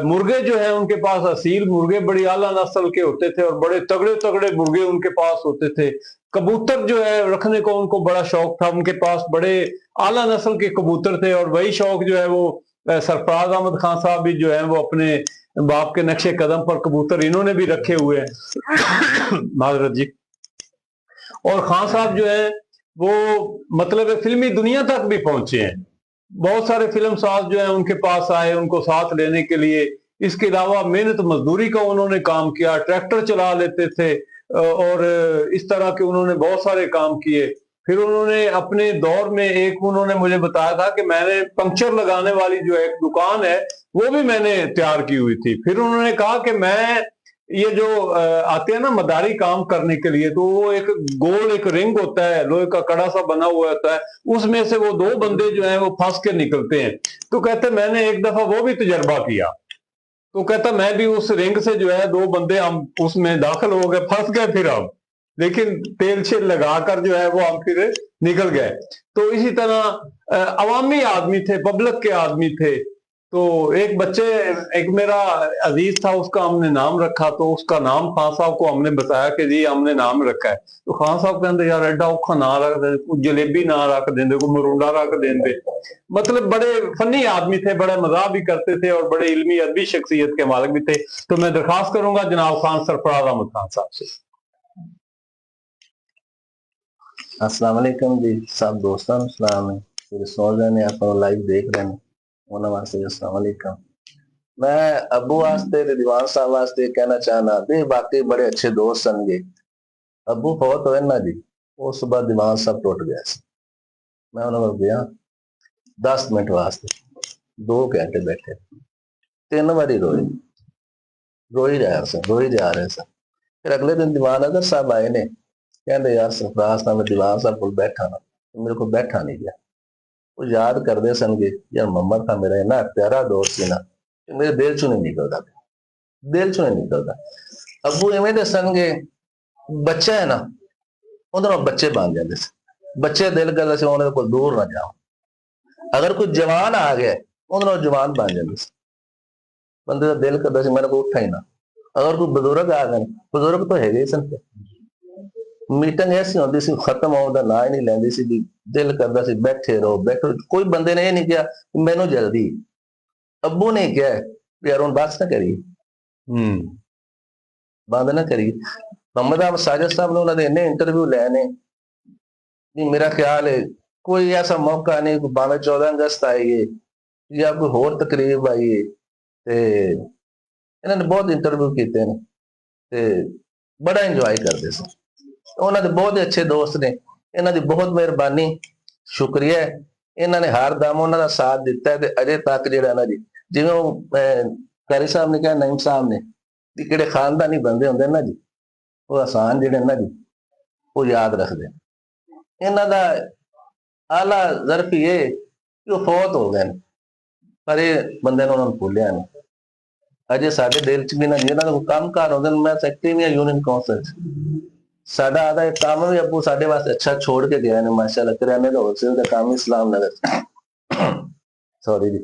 मुर्गे जो है उनके पास असील मुर्गे बड़ी आला नस्ल के होते थे और बड़े तगड़े तगड़े मुर्गे उनके पास होते थे। कबूतर जो है रखने को उनको बड़ा शौक था, उनके पास बड़े आला नस्ल के कबूतर थे, और वही शौक जो है वो सरफराज अहमद खान साहब भी जो है वो अपने बाप के नक्शे कदम पर कबूतर इन्होंने भी रखे हुए हैं। माजरत जी। और खान साहब जो है वो मतलब फिल्मी दुनिया तक भी पहुंचे हैं, बहुत सारे फिल्म साज जो है उनके पास आए उनको साथ लेने के लिए। इसके अलावा मेहनत मजदूरी का उन्होंने काम किया, ट्रैक्टर चला लेते थे, और इस तरह के उन्होंने बहुत सारे काम किए। फिर उन्होंने अपने दौर में एक उन्होंने मुझे बताया था कि मैंने पंक्चर लगाने वाली जो एक दुकान है वो भी मैंने तैयार की हुई थी। फिर उन्होंने कहा कि मैं ये जो आते हैं ना मदारी काम करने के लिए, तो वो एक गोल एक रिंग होता है, लोहे का कड़ा सा बना हुआ होता है, उसमें से वो दो बंदे जो हैं वो फंस के निकलते हैं। तो कहते मैंने एक दफा वो भी तजर्बा किया, तो कहता मैं भी उस रिंग से जो है दो बंदे हम उसमें दाखिल हो गए, फंस गए, फिर हम लेकिन तेल शेल लगाकर जो है वो हम फिर निकल गए। तो इसी तरह अवामी आदमी थे, पब्लिक के आदमी थे। तो एक बच्चे एक मेरा अजीज था, उसका हमने नाम रखा, तो उसका नाम खान साहब को हमने बताया कि जी हमने नाम रखा है। तो खान साहब कहते यार एडा औखा ना रख दे, कोई जलेबी ना रख देंगे, कोई मरुंडा रख देंगे। मतलब बड़े फनी आदमी थे, बड़े मजाक भी करते थे और बड़े इल्मी अदबी शख्सियत के मालिक भी थे। तो मैं दरखास्त करूंगा जनाब खान सरफराज अहमद खान साहब से। अस्सलाम वालेकुम जी सब दोस्तों ਨੂੰ सलाम है, ਜਿਹੜੇ ਸੁਣ ਰਹੇ ਨੇ ਆਪਾਂ ਨੂੰ ਲਾਈਵ ਦੇਖ ਰਹੇ ਨੇ ਉਹਨਾਂ ਵਾਸਤੇ अस्सलाम वालेकुम। मैं अबू वास्ते ते दीवान साहब वास्ते कहना चाहना भी वाकई बड़े अच्छे दोस्त सनगे। अबू बहुत होए ना जी, उस सुबह दीवान साहब टुट गया सी। मैं उन्होंने गया 10 मिनट वास्ते, 2 घंटे बैठे, 3 बारी रोई जा रहे सन। फिर अगले दिन दीवान अगर साहब आए ने, कहते यार सरफराज साहब मैं दीवान साहब को बैठा ना, मेरे को बैठा नहीं गया। वो याद करते सनगे यार मोहम्मद था मेरा इन्ना प्यारा दोस्त सी ना, मेरे दिल चो नहीं निकलता, दिल चो नहीं निकलता। अबू इवें दसणगे बच्चा है ना, उन्होंने बच्चे बन जाते, बच्चे दिल करते से उन्होंने कोई दूर ना जाओ। अगर कोई जवान आ गया उन्होंने जवान बन जाते, बंदे का दिल करता मेरे को उठा ही ना। अगर कोई बुजुर्ग आ गए, बुजुर्ग तो है ही सन, मीटिंग ऐसी होती सी खत्म होने का ना ही नहीं लेंदी सी, दिल करता सी बैठे रहो। कोई बंदे ने ये नहीं किया मैनू जल्दी। अबू ने क्या यार हम बस ना करी, बंद ना करी। मोहम्मद अहमद साजिद साहब ने उन्होंने इन्ने इंटरव्यू लेने, मेरा ख्याल है कोई ऐसा मौका नहीं, भावे 14 अगस्त आइए या कोई होर तकरीब आइए, इन्होंने बहुत इंटरव्यू किए ने, बड़ा इंजॉय करते थे। उन्होंने बहुत अच्छे दोस्त ने, इन्हों की बहुत मेहरबानी, शुक्रिया है। इन्होंने हर दम उन्होंने साथ दिता है, अजे तक जो जी जिवें कारी साहब ने कहा, नईम साहब ने कि खानदानी बंदे होंगे ना जी, वो आसान जिहड़े ना जी वो याद रखते। इन्हों का आला ज़र्फ ये कि वो फौत हो गए, पर ये बंदे ने उन्होंने भूलिया नहीं। अजे साडे दिल च भी ना जिन्होंने कोई काम कार होंगे, मैं सैकटरी भी यूनियन काउंसिल साडा आधा एक काम भी अबू साडे वास्ते अच्छा छोड़ के गया ने, माशाअल्लाह किराने का होलसेल का काम इस्लाम नगर सॉरी जी।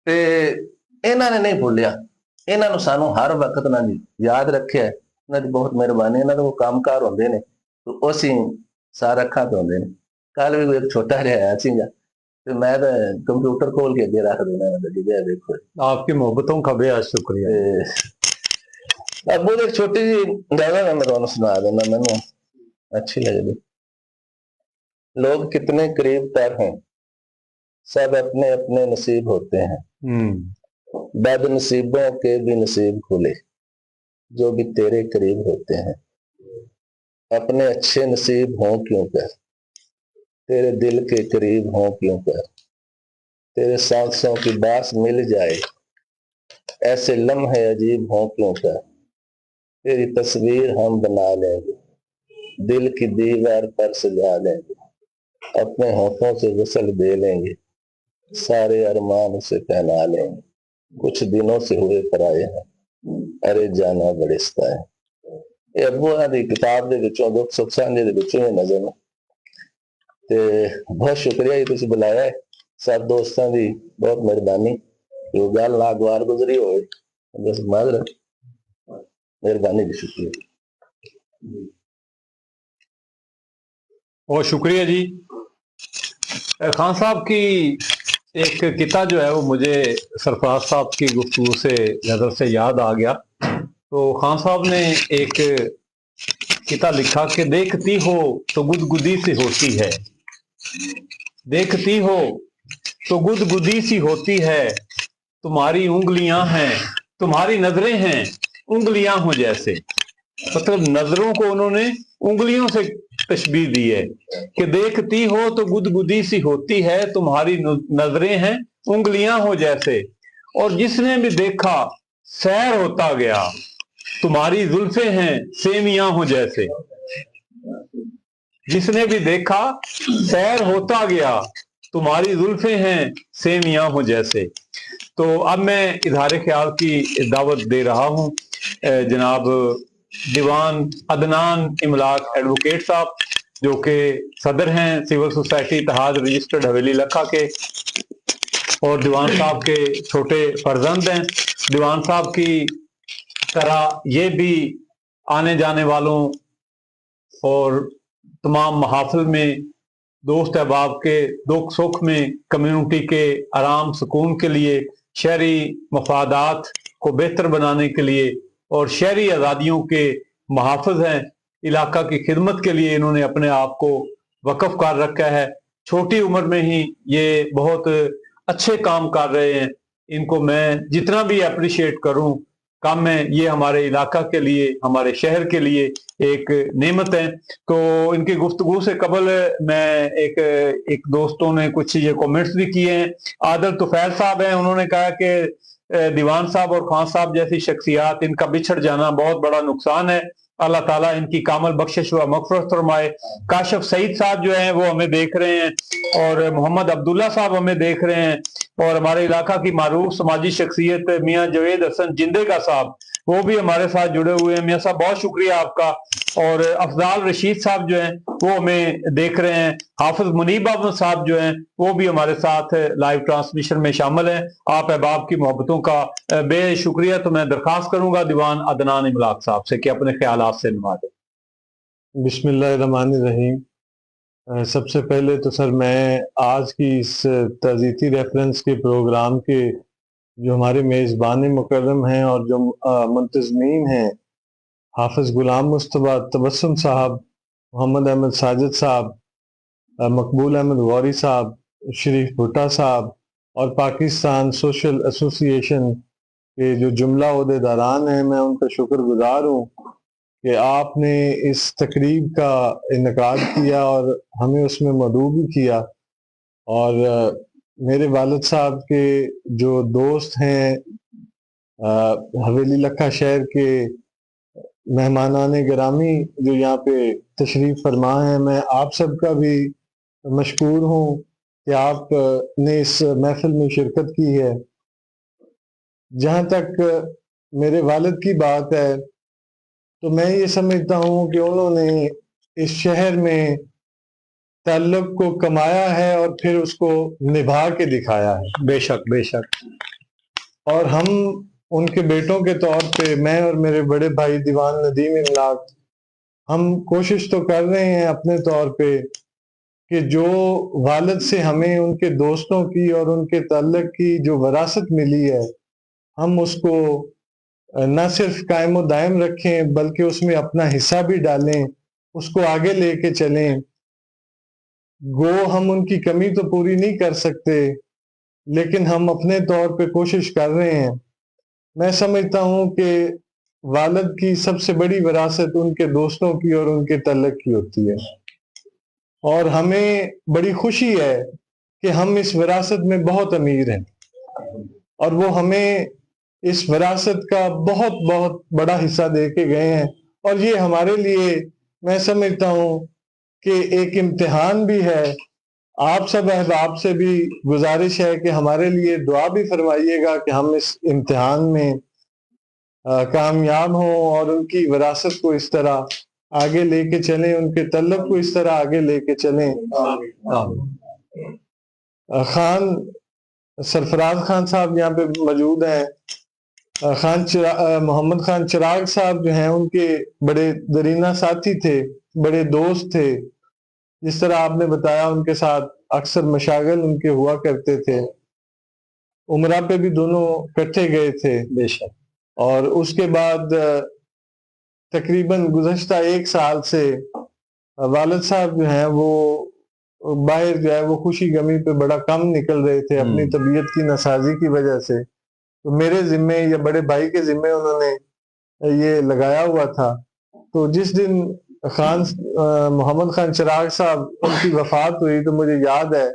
ते इन्होंने नहीं भूलिया, इन्होंने सानू हर वक्त ना जी याद रखे। इन्हों की बहुत मेहरबानी। इन्होंने वो काम कार होंगे ने तो उसी सार अखा तो होंगे ने। कल भी एक छोटा रहा आया सीगा, तो मैं तो कंप्यूटर खोल के अगे रख देना, देखो आपकी मोहब्बतों का बेहद शुक्रिया। अबू एक छोटी जी गल है मैं तुहानू सुना देना, मैनू अच्छी लगती। लोग कितने करीब तर हैं, सब अपने अपने नसीब होते हैं, बदनसीबों के भी नसीब खुले जो भी तेरे करीब होते हैं। अपने अच्छे नसीब हों क्यों कर, तेरे दिल के करीब हों क्यों कर, तेरे सांसों की बास मिल जाए, ऐसे लम्हे अजीब हों क्यों कर, तेरी तस्वीर हम बना लेंगे, दिल की दीवार पर सजा लेंगे, अपने होठों से गुस्ल दे लेंगे, सारे अरमान उसे पहना लेंगे। कुछ दिनों से हुए पराए हैं, अरे जाना बड़िस्ता है। ये अबूआ की किताब के विचों दुख सुख सांझे दे विचों ही नजर है। ते बहुत शुक्रिया जी तुसीं बुलाया है, सब दोस्तों की बहुत मेहरबानी। जो गल नागवार गुजरी होए बस माजरत, मेहरबानी जी, शुक्रिया। बहुत शुक्रिया जी। खान साहब की एक किता जो है वो मुझे सरफराज साहब की गुफ्तगू से नज़र से याद आ गया। तो खान साहब ने एक किता लिखा कि देखती हो तो गुदगुदी सी होती है, देखती हो तो गुदगुदी सी होती है, तुम्हारी उंगलियां हैं, तुम्हारी नजरें हैं उंगलियां हो जैसे। मतलब नजरों को उन्होंने उंगलियों से तशबीह दी है कि देखती हो तो गुदगुदी सी होती है, तुम्हारी नजरें हैं उंगलियां हो जैसे, और जिसने भी देखा सैर होता गया, तुम्हारी जुल्फे हैं सेमियां हो जैसे। जिसने भी देखा सैर होता गया, तुम्हारी जुल्फे हैं सेमियां हो जैसे। तो अब मैं इजहार ख्याल की दावत दे रहा हूँ जनाब दीवान अदनान इमलाक एडवोकेट साहब, जो कि सदर हैं सिविल सोसाइटी इत्तेहाद रजिस्टर्ड हवेली लखा के, और दीवान साहब के छोटे फर्जंद हैं। दीवान साहब की तरह ये भी आने जाने वालों और तमाम महाफिल में दोस्त अहबाब के दुख सुख में कम्युनिटी के आराम सुकून के लिए, शहरी मफादात को बेहतर बनाने के लिए और शहरी आज़ादियों के मुहाफ़िज़ हैं। इलाका की खिदमत के लिए इन्होंने अपने आप को वक़फ़ कर रखा है। छोटी उम्र में ही ये बहुत अच्छे काम कर रहे हैं। इनको मैं जितना भी अप्रिशिएट करूं कम है। ये हमारे इलाका के लिए, हमारे शहर के लिए एक नेमत है। तो इनकी गुफ्तगू से कबल मैं एक दोस्तों ने कुछ ये कमेंट्स भी किए हैं। आदल तुफैल साहब हैं, उन्होंने कहा कि दीवान साहब और खान साहब जैसी शख्सियात, इनका बिछड़ जाना बहुत बड़ा नुकसान है। अल्लाह ताला इनकी कामल बख्शिश व मग़फ़िरत फरमाए। काशिफ सईद साहब जो हैं वो हमें देख रहे हैं, और मोहम्मद अब्दुल्ला साहब हमें देख रहे हैं, और हमारे इलाका की मारूफ समाजी शख्सियत मियाँ जवेद हसन जिंदेगा साहब वो भी हमारे साथ जुड़े हुए हैं। मियाँ साहब बहुत शुक्रिया आपका। और अफजाल रशीद साहब जो हैं वो हमें देख रहे हैं। हाफिज मुनीब अहमद साहब जो हैं वो भी हमारे साथ लाइव ट्रांसमिशन में शामिल हैं। आप अहबाब की मोहब्बतों का बेशुक्रिया। तो मैं दरख्वास्त करूंगा दीवान अदनान इमलाक साहब से कि अपने ख्यालात से नवाजें। बिस्मिल्लाहिर्रहमानिर्रहीम। सबसे पहले तो सर मैं आज की इस तज़ीती रेफरेंस के प्रोग्राम के जो हमारे मेज़बान मुकर्रम हैं और जो मुंतज़मीन हैं, हाफिज़ गुलाम मुस्तफ़ा तबस्सुम साहब, मोहम्मद अहमद साजिद साहब, मकबूल अहमद गौरी साहब, शरीफ भुट्टा साहब, और पाकिस्तान सोशल एसोसिएशन के जो जुमला ओहदेदारान हैं, मैं उनका शुक्रगुजार हूँ कि आपने इस तकरीब का इनेकाद किया और हमें उसमें मदऊ भी किया। और मेरे वालिद साहब के जो दोस्त हैं हवेली लखा शहर के मेहमानाने गिरामी जो यहाँ पे तशरीफ फरमा हैं, मैं आप सबका भी मशकूर हूँ कि आपने इस महफिल में शिरकत की है। जहाँ तक मेरे वालिद की बात है तो मैं ये समझता हूँ कि उन्होंने इस शहर में ताल्लुक को कमाया है और फिर उसको निभा के दिखाया है। बेशक बेशक। और हम उनके बेटों के तौर पे, मैं और मेरे बड़े भाई दीवान नदीम इमलाक, हम कोशिश तो कर रहे हैं अपने तौर पे कि जो वालिद से हमें उनके दोस्तों की और उनके ताल्लुक की जो विरासत मिली है, हम उसको न सिर्फ कायम व दायम रखें बल्कि उसमें अपना हिस्सा भी डालें, उसको आगे लेके चलें। गो हम उनकी कमी तो पूरी नहीं कर सकते, लेकिन हम अपने तौर पे कोशिश कर रहे हैं। मैं समझता हूँ कि वालिद की सबसे बड़ी विरासत उनके दोस्तों की और उनके ताल्लुक की होती है, और हमें बड़ी खुशी है कि हम इस विरासत में बहुत अमीर हैं और वो हमें इस विरासत का बहुत बहुत बड़ा हिस्सा दे के गए हैं। और ये हमारे लिए, मैं समझता हूँ कि एक इम्तिहान भी है। आप सब अहबाब से भी गुजारिश है कि हमारे लिए दुआ भी फरमाइएगा कि हम इस इम्तिहान में कामयाब हों और उनकी विरासत को इस तरह आगे लेके चलें, उनके तल्लुक को इस तरह आगे लेके चलें। खान सरफराज खान साहब यहाँ पे मौजूद हैं। मोहम्मद खान चिराग साहब जो हैं उनके बड़े दरीना साथी थे, बड़े दोस्त थे, جس طرح آپ نے بتایا ان کے ساتھ اکثر مشاغل ان کے ہوا کرتے تھے، عمرہ پہ بھی دونوں اکٹھے گئے تھے بے شک. اور اس کے بعد تقریباً گزشتہ 1 سال سے والد صاحب جو ہیں وہ باہر جو ہے وہ خوشی غمی پہ بڑا کم نکل رہے تھے اپنی طبیعت کی ناسازی کی وجہ سے. تو میرے ذمے یا بڑے بھائی کے ذمے انہوں نے یہ لگایا ہوا تھا. تو جس دن محمد خان چراغ صاحب ان کی وفات ہوئی تو مجھے یاد ہے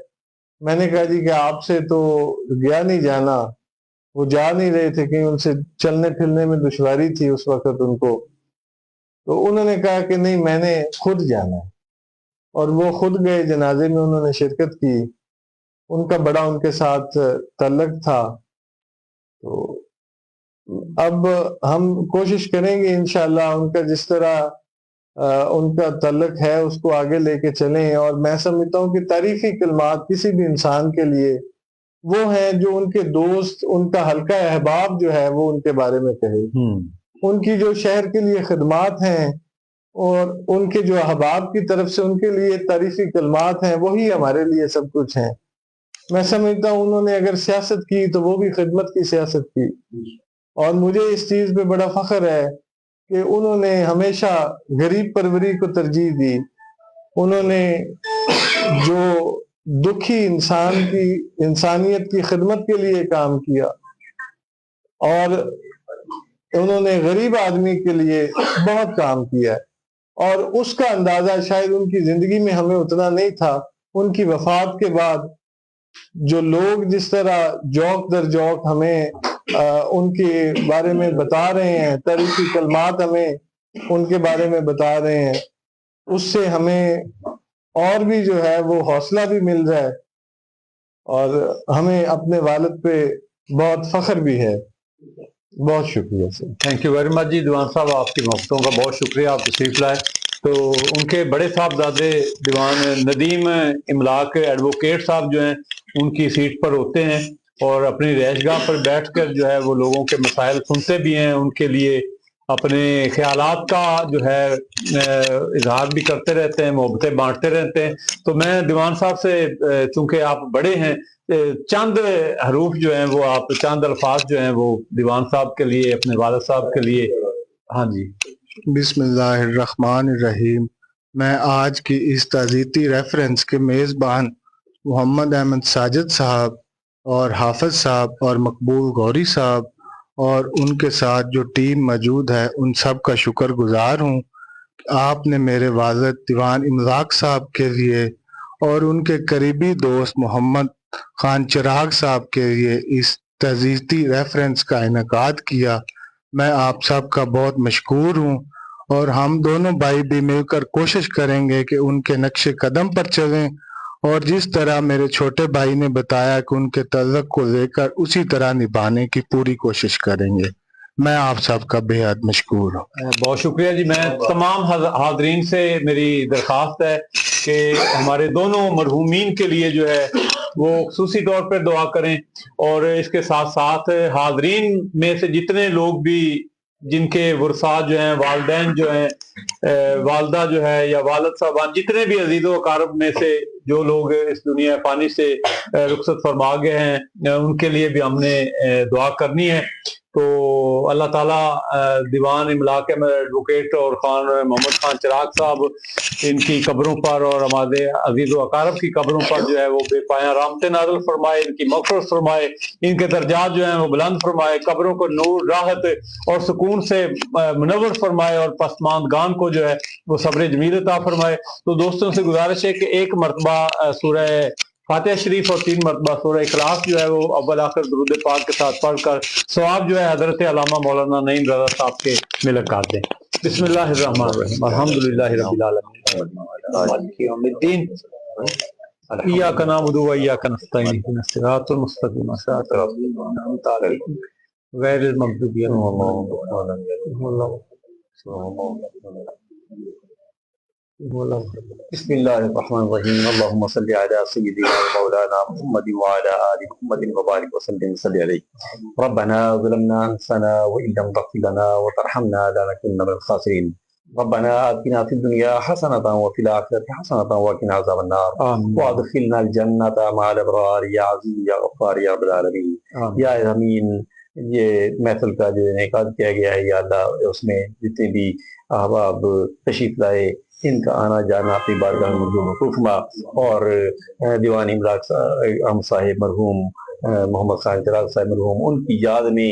میں نے کہا جی کہ آپ سے تو گیا نہیں جانا، وہ جا نہیں رہے تھے کہ ان سے چلنے پھرنے میں دشواری تھی اس وقت ان کو. تو انہوں نے کہا کہ نہیں میں نے خود جانا ہے، اور وہ خود گئے، جنازے میں انہوں نے شرکت کی. ان کا بڑا ان کے ساتھ تعلق تھا. تو اب ہم کوشش کریں گے انشاءاللہ ان کا جس طرح ان کا تعلق ہے اس کو آگے لے کے چلیں. اور میں سمجھتا ہوں کہ تعریفی کلمات کسی بھی انسان کے لیے وہ ہیں جو ان کے دوست، ان کا حلقہ احباب جو ہے وہ ان کے بارے میں کہے. ان کی جو شہر کے لیے خدمات ہیں اور ان کے جو احباب کی طرف سے ان کے لیے تعریفی کلمات ہیں وہی ہمارے لیے سب کچھ ہیں. میں سمجھتا ہوں انہوں نے اگر سیاست کی تو وہ بھی خدمت کی سیاست کی. اور مجھے اس چیز پہ بڑا فخر ہے کہ انہوں نے ہمیشہ غریب پروری کو ترجیح دی. انہوں نے جو دکھی انسان کی انسانیت کی خدمت کے لیے کام کیا، اور انہوں نے غریب آدمی کے لیے بہت کام کیا ہے. اور اس کا اندازہ شاید ان کی زندگی میں ہمیں اتنا نہیں تھا. ان کی وفات کے بعد جو لوگ جس طرح جوک در جوک ہمیں ان کے بارے میں بتا رہے ہیں، تاریخی کلمات ہمیں ان کے بارے میں بتا رہے ہیں، اس سے ہمیں اور بھی جو ہے وہ حوصلہ بھی مل رہا ہے اور ہمیں اپنے والد پہ بہت فخر بھی ہے. بہت شکریہ سر. تھینک یو ویری مچ جی. دیوان صاحب آپ کی محبتوں کا بہت شکریہ، آپ تشریف لائے. تو ان کے بڑے صاحبزادے دیوان ندیم املاک ایڈوکیٹ صاحب جو ہیں ان کی سیٹ پر ہوتے ہیں اور اپنی رہائش گاہ پر بیٹھ کر جو ہے وہ لوگوں کے مسائل سنتے بھی ہیں، ان کے لیے اپنے خیالات کا جو ہے اظہار بھی کرتے رہتے ہیں، محبتیں بانٹتے رہتے ہیں. تو میں دیوان صاحب سے چونکہ آپ بڑے ہیں چند حروف جو ہیں وہ آپ چند الفاظ جو ہیں وہ دیوان صاحب کے لیے اپنے والد صاحب کے لیے. ہاں جی. بسم اللہ الرحمن الرحیم. میں آج کی اس تعزیتی ریفرنس کے میزبان محمد احمد ساجد صاحب اور حافظ صاحب اور مقبول غوری صاحب اور ان کے ساتھ جو ٹیم موجود ہے ان سب کا شکر گزار ہوں. آپ نے میرے والد دیوان املاک صاحب کے لیے اور ان کے قریبی دوست محمد خان چراغ صاحب کے لیے اس تعزیتی ریفرنس کا انعقاد کیا. میں آپ سب کا بہت مشکور ہوں اور ہم دونوں بھائی بھی مل کر کوشش کریں گے کہ ان کے نقش قدم پر چلیں اور جس طرح میرے چھوٹے بھائی نے بتایا کہ ان کے تعلق کو لے کر اسی طرح نبھانے کی پوری کوشش کریں گے. میں آپ سب کا بے حد مشکور ہوں. بہت شکریہ جی. میں تمام حاضرین سے میری درخواست ہے کہ ہمارے دونوں مرحومین کے لیے جو ہے وہ خصوصی طور پر دعا کریں، اور اس کے ساتھ ساتھ حاضرین میں سے جتنے لوگ بھی جن کے ورثاء جو ہیں، والدین جو ہیں، والدہ جو ہے یا والد صاحبان، جتنے بھی عزیز و اقارب میں سے جو لوگ اس دنیا فانی سے رخصت فرما گئے ہیں ان کے لیے بھی ہم نے دعا کرنی ہے. تو اللہ تعالیٰ دیوان املاک ایڈوکیٹ اور خان محمد خان چراغ صاحب ان کی قبروں پر اور ہمارے عزیز و اقارب کی قبروں پر جو ہے وہ بے پایاں رحمتیں نازل فرمائے، ان کی مغفرت فرمائے، ان کے درجات جو ہیں وہ بلند فرمائے، قبروں کو نور، راحت اور سکون سے منور فرمائے، اور پسماندگان کو جو ہے وہ صبر جمیل عطا فرمائے. تو دوستوں سے گزارش ہے کہ ایک مرتبہ سورہ فاتحہ شریف اور 3 مرتبہ سورہ اخلاص جو ہے وہ اول آخر درود پاک کے ساتھ پڑھ کر ثواب جو ہے حضرت علامہ مولانا نعیم رضا صاحب کے ملک کر دیں. بسم اللہ الرحمن الرحیم. الحمدللہ رب العالمین مالک یوم الدین ایاک نعبد و ایاک نستعین اهدنا الصراط المستقیم صراط الذین انعمت علیہم غیر المغضوب علیہم. بسم اللہ الرحمن الرحیم. اللہم صلی علی سیدنا مولانا محمد وعلی آل محمد وبارک وسلم صلی علیہ. ربنا ظلمنا انفسنا وان لم تغفر لنا وترحمنا لنکونن من الخاسرین. ربنا آتنا فی الدنیا حسنۃ وفی الآخرۃ حسنۃ وقنا عذاب النار وادخلنا الجنۃ مع الابرار یا عزیز یا غفار یا رب العالمین یا امین۔ یہ محفل کا جو انعقاد کیا گیا ہے یا اللہ، اس میں جتنے بھی احباب تشریف لائے ان کا آنا جانا اپنی بارگاہ میں منظور فرما، اور دیوان املاک احمد صاحب مرحوم، محمد خان چراغ صاحب مرحوم، ان کی یاد میں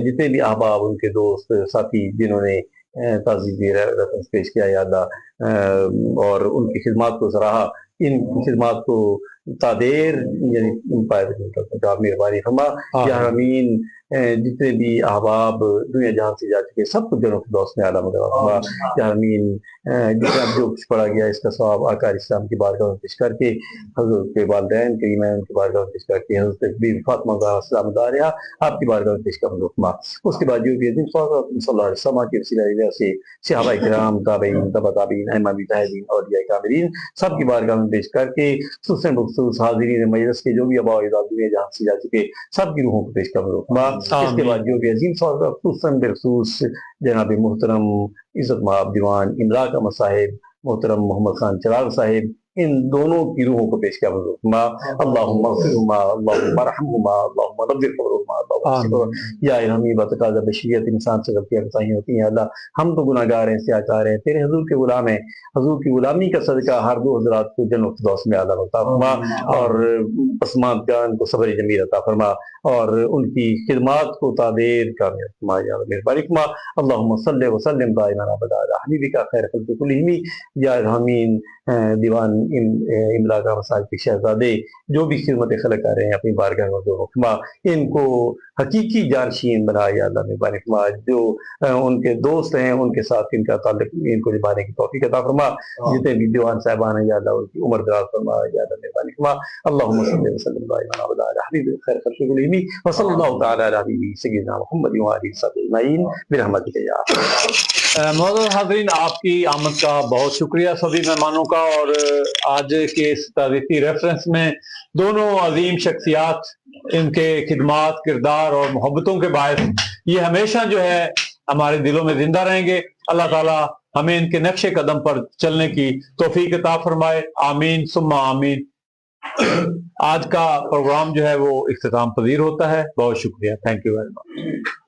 جتنے بھی احباب، ان کے دوست ساتھی جنہوں نے تعزیزی رسم پیش کیا یا اللہ، اور ان کی خدمات کو سراہا، ان کی خدمات کو تعدیر یعنی مہربانی فرما یا امین۔ جتنے بھی احباب دنیا جہاں سے جا چکے سب کو جنوں کے دوست میں اعلیٰ مقرر فرما یا امین۔ جتنا جو کچھ پڑھا گیا اس کا ثواب آقا اسلام کی بارگاہ میں پیش کر کے، حضرت کے والدین کریمین کی بارگاہ میں پیش کر کے، حضرت بی فاطمہ زہرا السلام داریہ آپ کی بارگاہ میں پیش کر فرما۔ اس کے بعد جو بھی دن صلی اللہ علیہ وسلم کی وسیلہ سے صحابہ کرام، تابعین، تبع تابعین، ائمہ مجتہدین، اولیاء کاملین سب کی بارگاہ میں پیش کر کے، خصوصاً بخصوص حاضرین مجلس کے جو بھی آباء و اجداد دنیا جہاں سے جا چکے سب کی روحوں کو پیش کر فرما۔ اس کے بعد جو بھی عظیم صاحب خصوصاً بالخصوص جناب محترم عزت مآب دیوان املاک احمد صاحب، محترم محمد خان چراغ صاحب، ان دونوں کی روحوں کو پیش کیا فرما۔ اللہم اغفرہما، اللہم ارحمہما، اللہم نور قبرہما، اللہم یا الہی بتقاضا بشریت انسان سے غلطیاں بتائیں ہوتی ہیں اللہ، ہم تو گناہ گار ہیں، سیاہکار ہیں، تیرے حضور کے غلام ہیں، حضور کی غلامی کا صدقہ ہر دو حضرات کو جنت الفردوس میں اعلیٰ عطا فرما، اور عثمان جان کو صبر جمیل عطا فرما، اور ان کی خدمات کو تعدیر کامیاب فرما یا مہربانی فرما۔ اللہم صلی وسلم دائما ابدا علی حبیبک خیر خلق کلہم یا الحمین۔ دیوان املاک احمد صاحب کے شہزادے جو بھی خدمت خلق کر رہے ہیں اپنی بارگاہ میں فرما، ان کو حقیقی جانشین بنا یا اللہ مہربانی فرما۔ جو ان کے دوست ہیں ان کے ساتھ ان کا تعلق ان کو نبھانے کی توفیق عطا فرما۔ جتنے بھی دیوان صاحبان ہیں یا اللہ ان کی عمر دراز فرما یا اللہ مہربانی فرما۔ اللہم صلی وسلم دائما ابدا علی حبیبک خیر خلق کلہم وصلی اللہ تعالی علی حبیبہ سیدنا محمد وآلہ وصحبہ اجمعین برحمتک یا معزز حاضرین، آپ کی آمد کا بہت شکریہ سبھی مہمانوں کا، اور آج کے اس تاریخی ریفرنس میں دونوں عظیم شخصیات، ان کے خدمات، کردار اور محبتوں کے باعث یہ ہمیشہ جو ہے ہمارے دلوں میں زندہ رہیں گے۔ اللہ تعالیٰ ہمیں ان کے نقش قدم پر چلنے کی توفیق عطا فرمائے، آمین ثم آمین۔ آج کا پروگرام جو ہے وہ اختتام پذیر ہوتا ہے۔ بہت شکریہ، تھینک یو ویری مچ۔